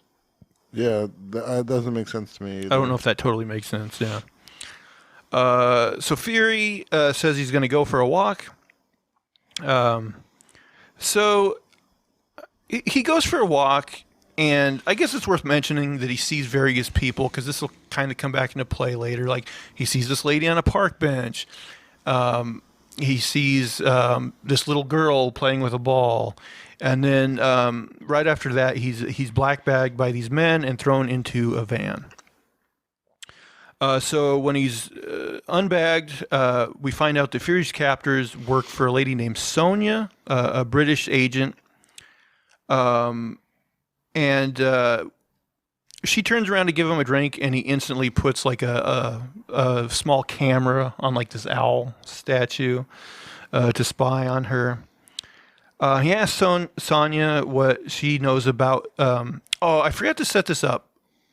Yeah, that doesn't make sense to me either. I don't know if that totally makes sense, yeah. So Fury says he's going to go for a walk. So he goes for a walk, and I guess it's worth mentioning that he sees various people, because this will kind of come back into play later. Like, he sees this lady on a park bench. He sees this little girl playing with a ball. And then right after that, he's black bagged by these men and thrown into a van. So when he's unbagged, we find out that Fury's captors work for a lady named Sonia, a British agent. And she turns around to give him a drink, and he instantly puts like a small camera on like this owl statue to spy on her. He asks Sonya what she knows about... I forgot to set this up,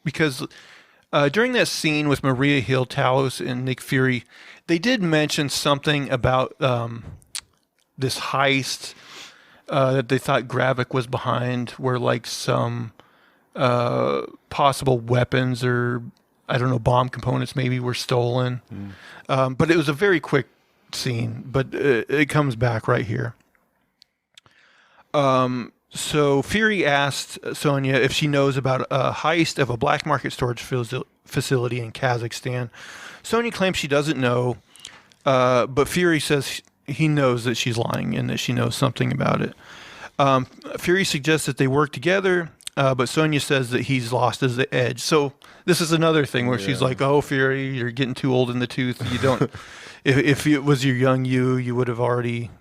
because during that scene with Maria Hill, Talos, and Nick Fury, they did mention something about this heist that they thought Gravik was behind, where like some possible weapons or, I don't know, bomb components maybe were stolen. But it was a very quick scene, but it comes back right here. So Fury asked Sonya if she knows about a heist of a black market storage facility in Kazakhstan. Sonya claims she doesn't know, but Fury says he knows that she's lying and that she knows something about it. Fury suggests that they work together, but Sonya says that he's lost his edge. So this is another thing where she's like, "Oh, Fury, you're getting too old in the tooth. You don't. if it was your young you would have already."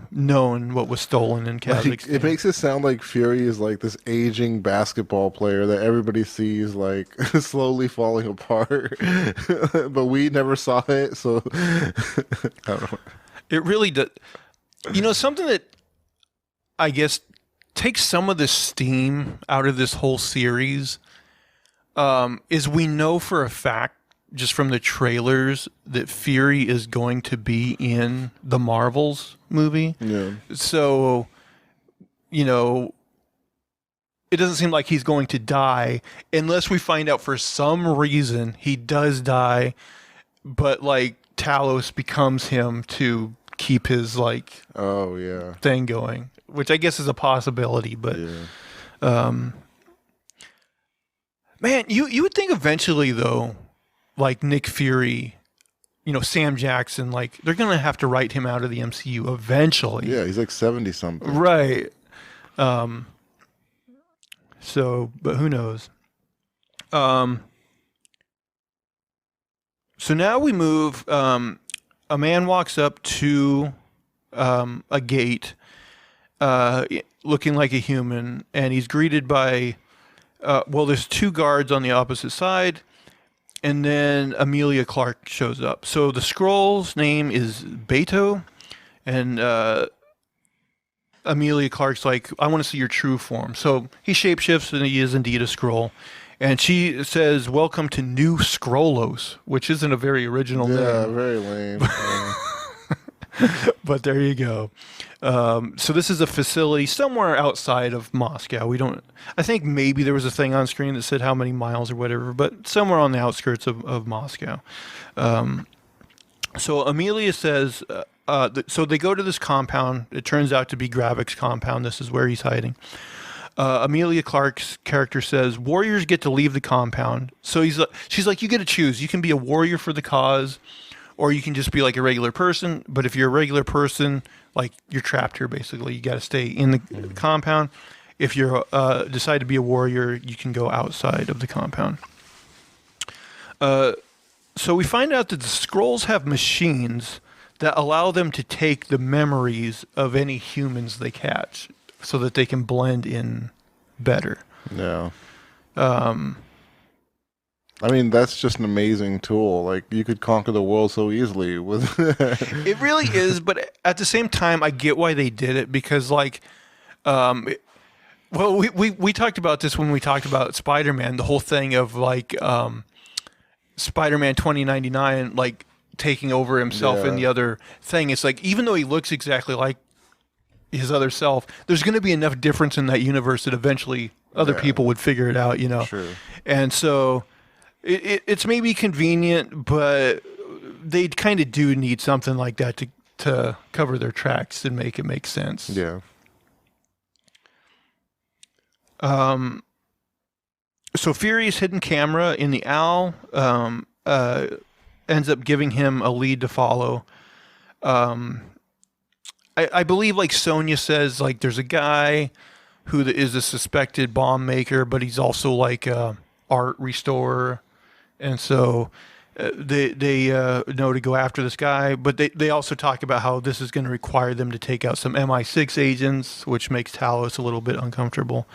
Known what was stolen in Kazakhstan. It makes it sound like Fury is like this aging basketball player that everybody sees like slowly falling apart, but we never saw it. So I don't know. It really does. Something that I guess takes some of the steam out of this whole series is we know for a fact, just from the trailers, that Fury is going to be in the Marvels movie. Yeah. So, you know, it doesn't seem like he's going to die unless we find out for some reason he does die, but like Talos becomes him to keep his like thing going, which I guess is a possibility. But man, you would think eventually though, like Nick Fury, you know, Sam Jackson, like they're gonna have to write him out of the MCU eventually. Yeah, he's like 70 something. Right. So, but who knows? So now we move. A man walks up to a gate, looking like a human, and he's greeted by. There's two guards on the opposite side, and then Emilia Clarke shows up. So the Skrull's name is Beto, and Emilia Clarke's like, I want to see your true form. So he shapeshifts, and he is indeed a Skrull. And she says, welcome to New Skrullos, which isn't a very original name. Yeah, very lame. But there you go. So this is a facility somewhere outside of Moscow. I think maybe there was a thing on screen that said how many miles or whatever, but somewhere on the outskirts of Moscow. So Emilia says, so they go to this compound. It turns out to be Gravik's compound. This is where he's hiding. Emilia Clarke's character says, warriors get to leave the compound. So she's like, you get to choose. You can be a warrior for the cause, or you can just be like a regular person. But if you're a regular person, like you're trapped here, basically. You got to stay in the compound. If you decide to be a warrior, you can go outside of the compound. So we find out that the Skrulls have machines that allow them to take the memories of any humans they catch so that they can blend in better. Yeah. I mean, that's just an amazing tool. Like, you could conquer the world so easily with It really is, but at the same time, I get why they did it, because, like, we talked about this when we talked about Spider-Man, the whole thing of, like, Spider-Man 2099, like, taking over himself in the other thing. It's like, even though he looks exactly like his other self, there's going to be enough difference in that universe that eventually other people would figure it out, you know? True. And so it's maybe convenient, but they kind of do need something like that to cover their tracks and make it make sense. Yeah. So Fury's hidden camera in the owl ends up giving him a lead to follow. I believe, like Sonya says, like there's a guy who is a suspected bomb maker, but he's also like a art restorer, and so they know to go after this guy. But they also talk about how this is going to require them to take out some MI6 agents, which makes Talos a little bit uncomfortable.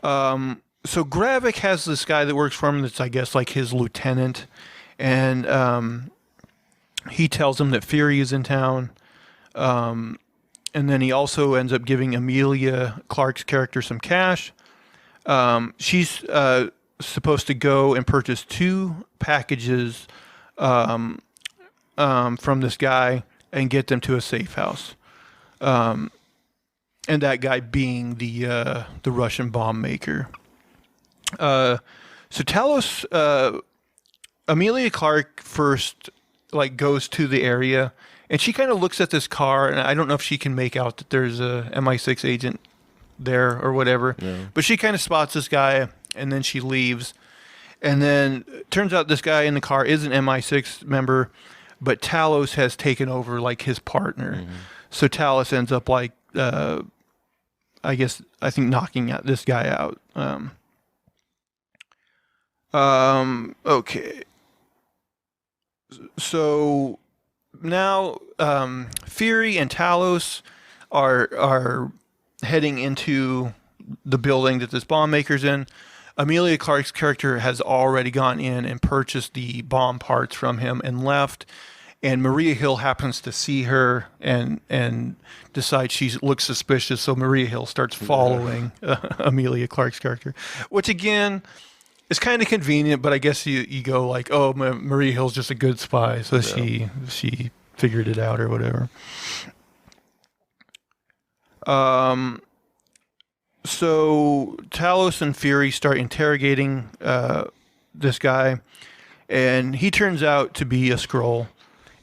So Gravik has this guy that works for him that's, I guess, like his lieutenant, and he tells him that Fury is in town. And then he also ends up giving Emilia Clarke's character some cash. She's supposed to go and purchase 2 packages from this guy and get them to a safe house. And that guy being the Russian bomb maker. So Talos, Emilia Clarke first like goes to the area. And she kind of looks at this car, and I don't know if she can make out that there's a MI6 agent there or whatever. Yeah. But she kind of spots this guy, and then she leaves. And then it turns out this guy in the car is an MI6 member, but Talos has taken over, like, his partner. Mm-hmm. So Talos ends up, like, I think knocking this guy out. Okay. So now Fury and Talos are heading into the building that this bomb maker's in. Emilia Clarke's character has already gone in and purchased the bomb parts from him and left. and Maria Hill happens to see her and decides she looks suspicious. So Maria Hill starts following Emilia Clarke's character, which again is kind of convenient. But I guess you go like, oh, Maria Hill's just a good spy, so she figured it out or whatever. So Talos and Fury start interrogating this guy, and he turns out to be a Skrull,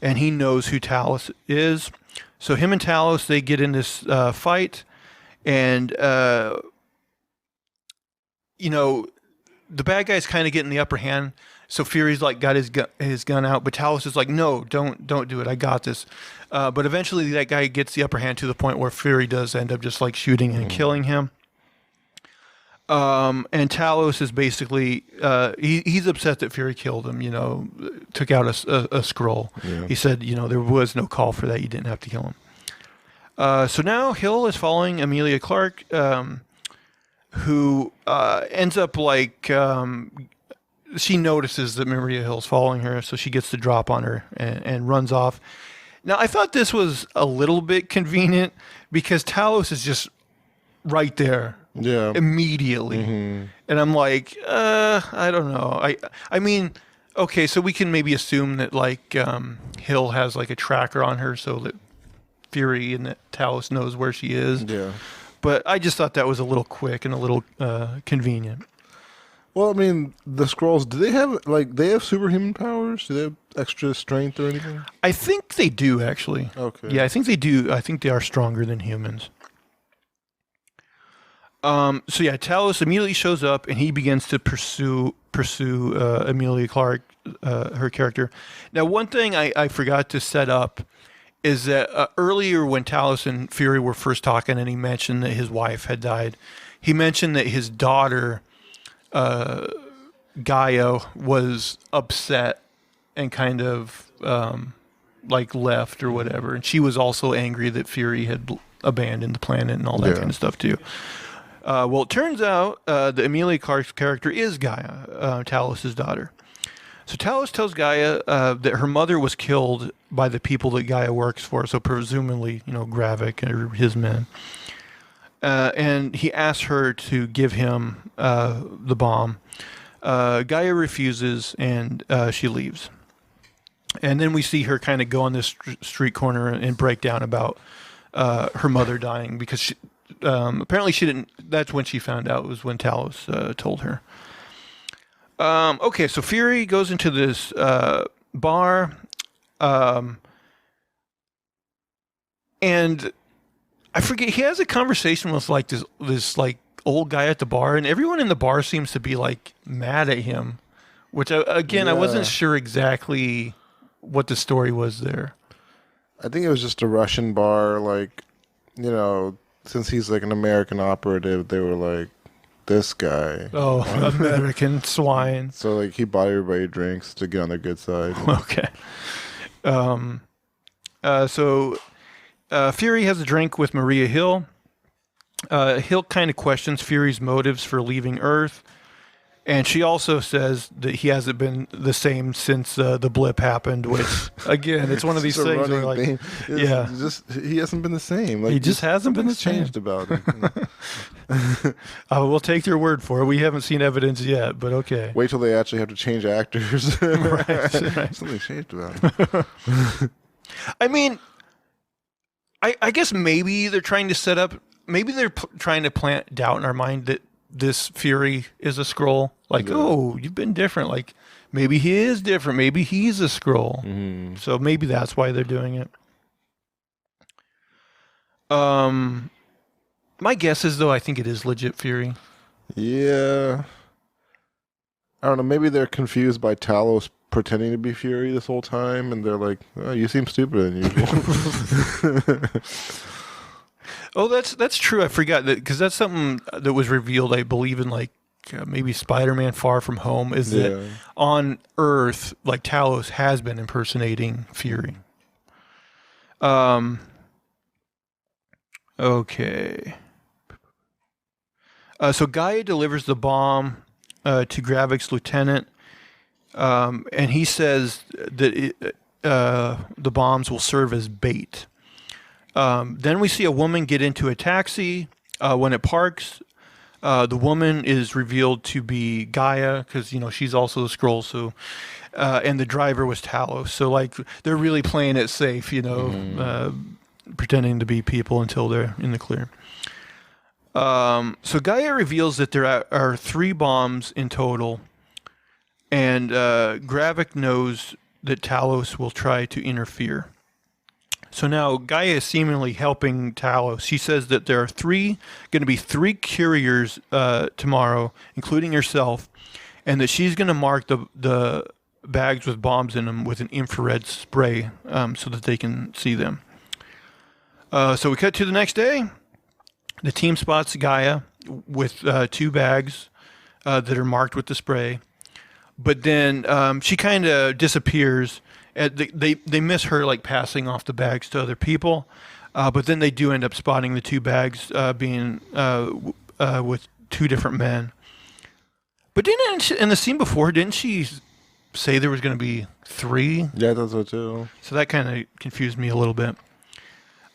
and he knows who Talos is. So him and Talos, they get in this fight, and the bad guy's kind of getting the upper hand. So Fury's like got his gun out, but Talos is like, no, don't do it. I got this. But eventually that guy gets the upper hand to the point where Fury does end up just like shooting and killing him. And Talos is basically he's upset that Fury killed him. Took out a Skrull. Yeah. He said, there was no call for that. You didn't have to kill him. So now Hill is following Emilia Clarke, who ends up like she notices that Maria Hill's following her, so she gets the drop on her and runs off. Now I thought this was a little bit convenient because Talos is just right there. Yeah. Immediately. Mm-hmm. And I'm like, I don't know. I mean, okay, so we can maybe assume that like Hill has like a tracker on her so that Fury and that Talos knows where she is. Yeah. But I just thought that was a little quick and a little convenient. Well, I mean, the Skrulls, do they have superhuman powers? Do they have extra strength or anything? I think they do, actually. Okay. Yeah, I think they do. I think they are stronger than humans. So yeah, Talos immediately shows up and he begins to pursue Emilia Clarke, her character. Now, one thing I forgot to set up is that earlier when Talos and Fury were first talking and he mentioned that his wife had died, he mentioned that his daughter, Gaia, was upset and kind of like left or whatever. And she was also angry that Fury had abandoned the planet and all that kind of stuff too. Well, it turns out that Emilia Clarke's character is Gaia, Talos' daughter. So Talos tells Gaia that her mother was killed by the people that Gaia works for, so presumably, Gravik or his men. And he asks her to give him the bomb. Gaia refuses, and she leaves. And then we see her kind of go on this street corner and break down about her mother dying because she... apparently she didn't. That's when she found out. It was when Talos told her. Okay, so Fury goes into this bar, and I forget. He has a conversation with like this like old guy at the bar, and everyone in the bar seems to be like mad at him. Which I wasn't sure exactly what the story was there. I think it was just a Russian bar, like since he's like an American operative, they were like, this guy. Oh, American swine. So like he bought everybody drinks to get on their good side. Okay. So Fury has a drink with Maria Hill. Hill kind of questions Fury's motives for leaving Earth. And she also says that he hasn't been the same since the blip happened, which, again, it's one of these things where, like, he hasn't been the same. Like, he just hasn't been the same. Changed about it. We'll take your word for it. We haven't seen evidence yet, but okay. Wait till they actually have to change actors. Right. Something changed about it. I mean, I guess maybe they're trying to set up, maybe they're trying to plant doubt in our mind that this Fury is a Skrull. Like, oh, you've been different. Like, maybe he is different. Maybe he's a Skrull. Mm-hmm. So maybe that's why they're doing it. My guess is, though, I think it is legit Fury. Yeah. I don't know. Maybe they're confused by Talos pretending to be Fury this whole time, and they're like, oh, you seem stupider than usual. Oh, that's true. I forgot that because that's something that was revealed, I believe, in like maybe Spider-Man: Far From Home. Is that on Earth, like Talos has been impersonating Fury. Okay. So Gaia delivers the bomb to Gravik's lieutenant, and he says that the bombs will serve as bait. Then we see a woman get into a taxi. When it parks, the woman is revealed to be Gaia because she's also a Skrull. So, and the driver was Talos. So like they're really playing it safe, pretending to be people until they're in the clear. So Gaia reveals that there are 3 bombs in total, and Gravik knows that Talos will try to interfere. So now Gaia is seemingly helping Talos. She says that there are going to be 3 couriers tomorrow, including herself, and that she's going to mark the bags with bombs in them with an infrared spray so that they can see them. So we cut to the next day. The team spots Gaia with 2 bags that are marked with the spray. But then she kind of disappears. They miss her like passing off the bags to other people. But then they do end up spotting the 2 bags being with 2 different men. But in the scene before, didn't she say there was going to be 3? Yeah, I thought so too. So that kind of confused me a little bit.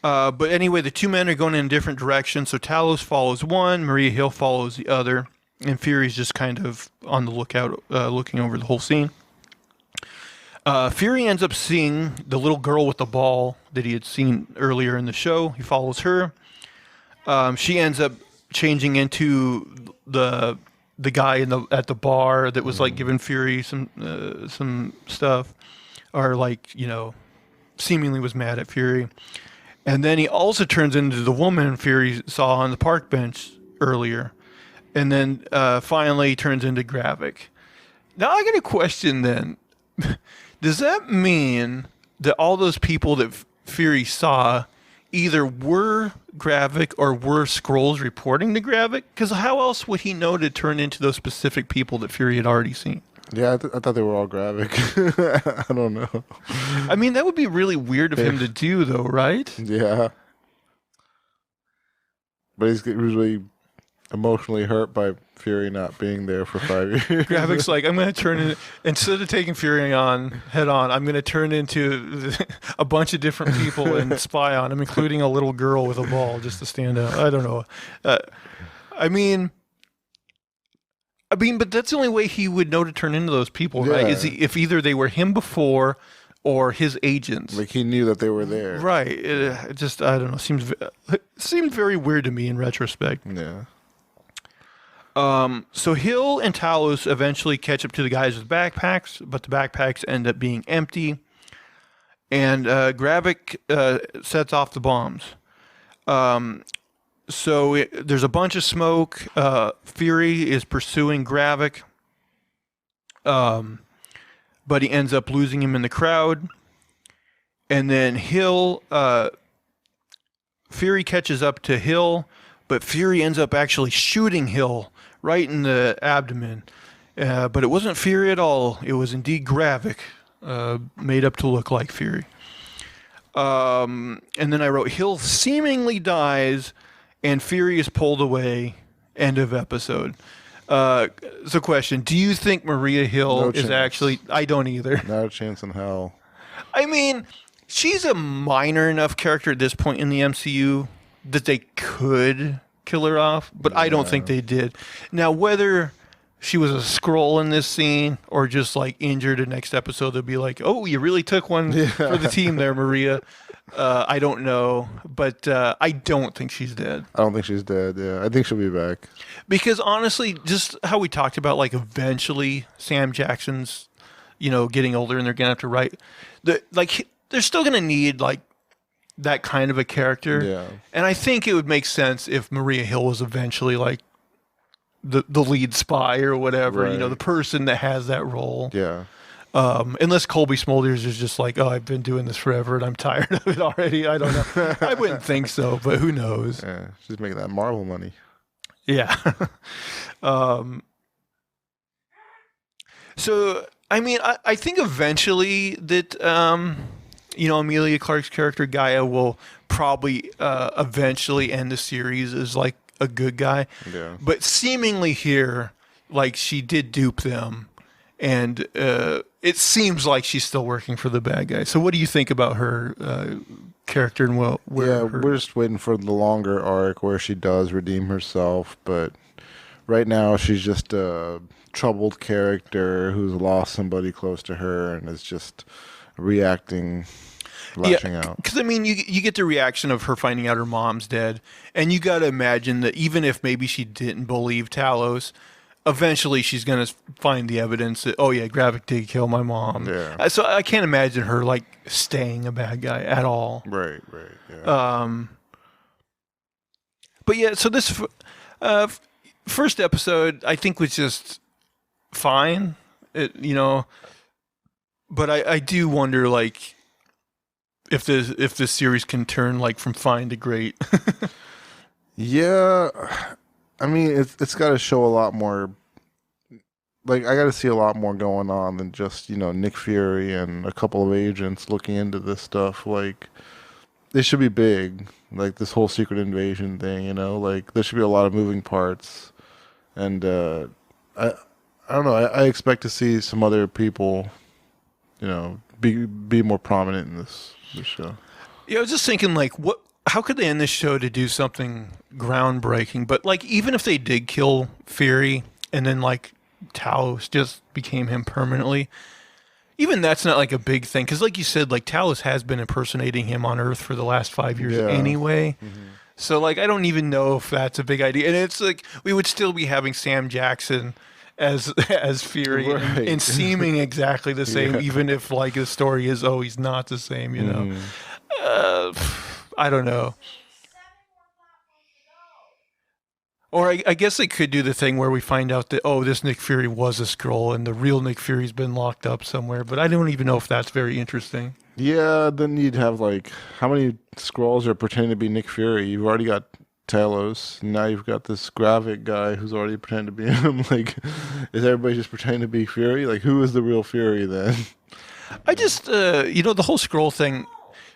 But anyway, the 2 men are going in different directions. So Talos follows one, Maria Hill follows the other, and Fury's just kind of on the lookout, looking over the whole scene. Fury ends up seeing the little girl with the ball that he had seen earlier in the show. He follows her. She ends up changing into the guy at the bar that was like giving Fury some stuff, or like seemingly was mad at Fury. And then he also turns into the woman Fury saw on the park bench earlier. And then finally turns into Gravik. Now I got a question then. Does that mean that all those people that Fury saw either were Gravik or were Skrulls reporting to Gravik? Because how else would he know to turn into those specific people that Fury had already seen? Yeah, I thought they were all Gravik. I don't know. I mean, that would be really weird of him to do, though, right? Yeah. But he's really emotionally hurt by Fury not being there for 5 years. Gravik's like, I'm going to turn in, instead of taking Fury on head on, I'm going to turn into a bunch of different people and spy on him, including a little girl with a ball just to stand out. I don't know. I mean, but that's the only way he would know to turn into those people, right? Is if either they were him before or his agents. Like he knew that they were there. Right. It just, I don't know, seemed very weird to me in retrospect. Yeah. So Hill and Talos eventually catch up to the guys with backpacks, but the backpacks end up being empty. And Gravik sets off the bombs. So there's a bunch of smoke. Fury is pursuing Gravik. But he ends up losing him in the crowd. And then Fury catches up to Hill, but Fury ends up actually shooting Hill right in the abdomen. But it wasn't Fury at all. It was indeed Gravik, made up to look like Fury. And then I wrote, Hill seemingly dies, and Fury is pulled away. End of episode. So question, do you think Maria Hill is actually... I don't either. Not a chance in hell. I mean, she's a minor enough character at this point in the MCU that they could kill her off, but I don't think they did. Now, whether she was a Skrull in this scene or just like injured in next episode, they'll be like, oh, you really took one for the team there, Maria. I don't know, but I don't think she's dead. I don't think she's dead, yeah. I think she'll be back. Because honestly, just how we talked about, like, eventually Sam Jackson's, getting older and they're going to have to write. They're still going to need, like, that kind of a character. Yeah. And I think it would make sense if Maria Hill was eventually, like, the lead spy or whatever, right. The person that has that role. Yeah. Unless Cobie Smulders is just like, oh, I've been doing this forever and I'm tired of it already. I don't know. I wouldn't think so, but who knows? Yeah, she's making that Marvel money. Yeah. So, I mean, I think eventually that, Emilia Clarke's character, Gaia, will probably eventually end the series as, like, a good guy. Yeah. But seemingly here, like, she did dupe them. And it seems like she's still working for the bad guy. So what do you think about her character and we're just waiting for the longer arc where she does redeem herself, but right now she's just a troubled character who's lost somebody close to her and is just reacting, lashing out. Because, I mean, you get the reaction of her finding out her mom's dead, and you got to imagine that even if maybe she didn't believe Talos, eventually she's going to find the evidence that, oh, yeah, Gravik did kill my mom. Yeah. So I can't imagine her, like, staying a bad guy at all. Right, yeah. But, yeah, so this first episode, I think, was just fine, but I do wonder, like, if this series can turn, like, from fine to great. Yeah, I mean, it's got to show a lot more. Like, I got to see a lot more going on than just Nick Fury and a couple of agents looking into this stuff. Like, it should be big, like this whole secret invasion thing. Like there should be a lot of moving parts, and I don't know. I expect to see some other people, be more prominent in this show. Yeah, I was just thinking, like, how could they end this show to do something groundbreaking? But, like, even if they did kill Fury and then, like, Talos just became him permanently, even that's not, like, a big thing. Because, like you said, like, Talos has been impersonating him on Earth for the last 5 years anyway. Mm-hmm. So, like, I don't even know if that's a big idea. And it's, like, we would still be having Sam Jackson as Fury, right, and seeming exactly the same, even if, like, the story is, oh, he's not the same, I don't know. Or I guess they could do the thing where we find out that, oh, this Nick Fury was a Skrull and the real Nick Fury's been locked up somewhere, but I don't even know if that's very interesting. Yeah, then you'd have, like, how many Skrulls are pretending to be Nick Fury? You've already got Talos. Now you've got this Gravik guy who's already pretending to be him. Like, is everybody just pretending to be Fury? Like, who is the real Fury then? I just, the whole Skrull thing,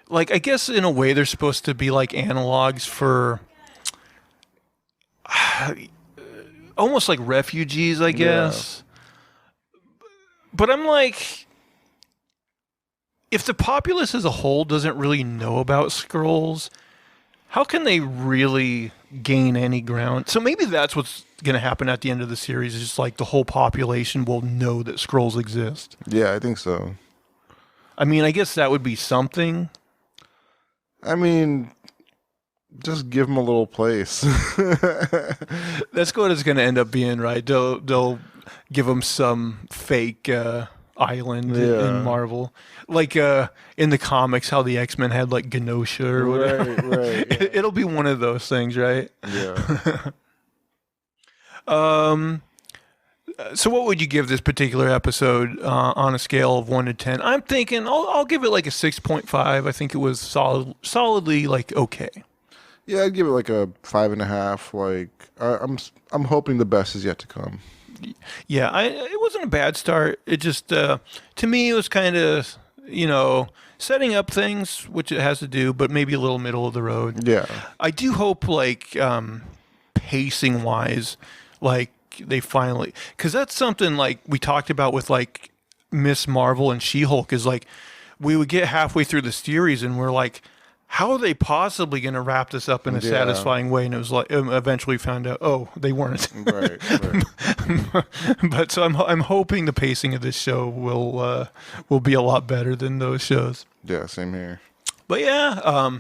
like, I guess in a way they're supposed to be like analogs for almost like refugees, I guess. Yeah. But I'm like, if the populace as a whole doesn't really know about Skrulls, how can they really gain any ground? So maybe that's what's going to happen at the end of the series, is just like the whole population will know that Skrulls exist. Yeah, I think so. I mean, I guess that would be something. I mean, just give them a little place. That's what it's going to end up being, right? They'll give them some fake island in Marvel. Like in the comics, how the X-Men had like Genosha or whatever. Right. Yeah. It'll be one of those things, right? Yeah. So what would you give this particular episode on a scale of 1 to 10? I'm thinking I'll give it like a 6.5. I think it was solidly like okay. Yeah, I'd give it like a 5.5. Like I'm hoping the best is yet to come. Yeah, it wasn't a bad start. It just to me it was kind of setting up things, which it has to do, but maybe a little middle of the road. Yeah, I do hope like pacing wise, like they finally, because that's something like we talked about with like Miss Marvel and She-Hulk, is like we would get halfway through the series and we're like, how are they possibly going to wrap this up in a satisfying way? And it was like, eventually found out, oh, they weren't. Right. But so I'm hoping the pacing of this show will be a lot better than those shows. Yeah, same here. But yeah,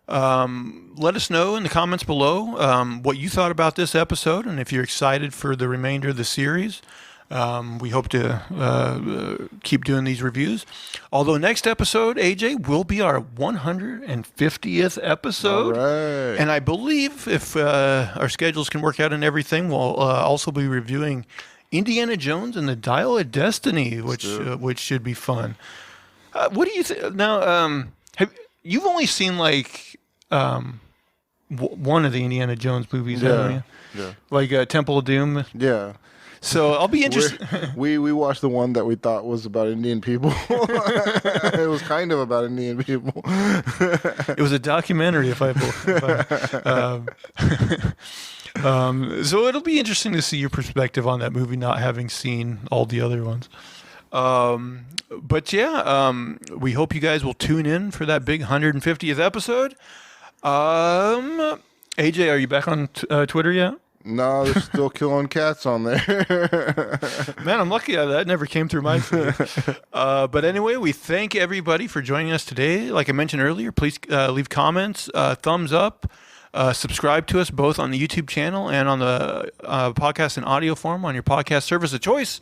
let us know in the comments below what you thought about this episode, and if you're excited for the remainder of the series. We hope to keep doing these reviews. Although next episode, AJ, will be our 150th episode. All right. And I believe if our schedules can work out and everything, we'll also be reviewing Indiana Jones and the Dial of Destiny, which should be fun. What do you think? Now, you've only seen like one of the Indiana Jones movies, haven't you? Yeah. Like Temple of Doom? Yeah. So I'll be interested. We watched the one that we thought was about Indian people. It was kind of about Indian people. It was a documentary, so it'll be interesting to see your perspective on that movie, not having seen all the other ones. But yeah, we hope you guys will tune in for that big 150th episode. AJ, are you back on Twitter yet? No, they're still killing cats on there. Man, I'm lucky that never came through my feed. But anyway, we thank everybody for joining us today. Like I mentioned earlier, please leave comments, thumbs up, subscribe to us both on the YouTube channel and on the podcast in audio form on your podcast service of choice.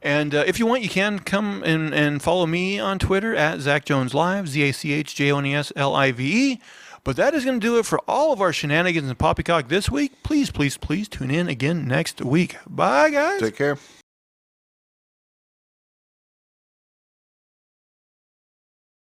And if you want, you can come and follow me on Twitter at Zach Jones Live, ZachJonesLive. But that is going to do it for all of our shenanigans and poppycock this week. Please, please, please tune in again next week. Bye, guys. Take care.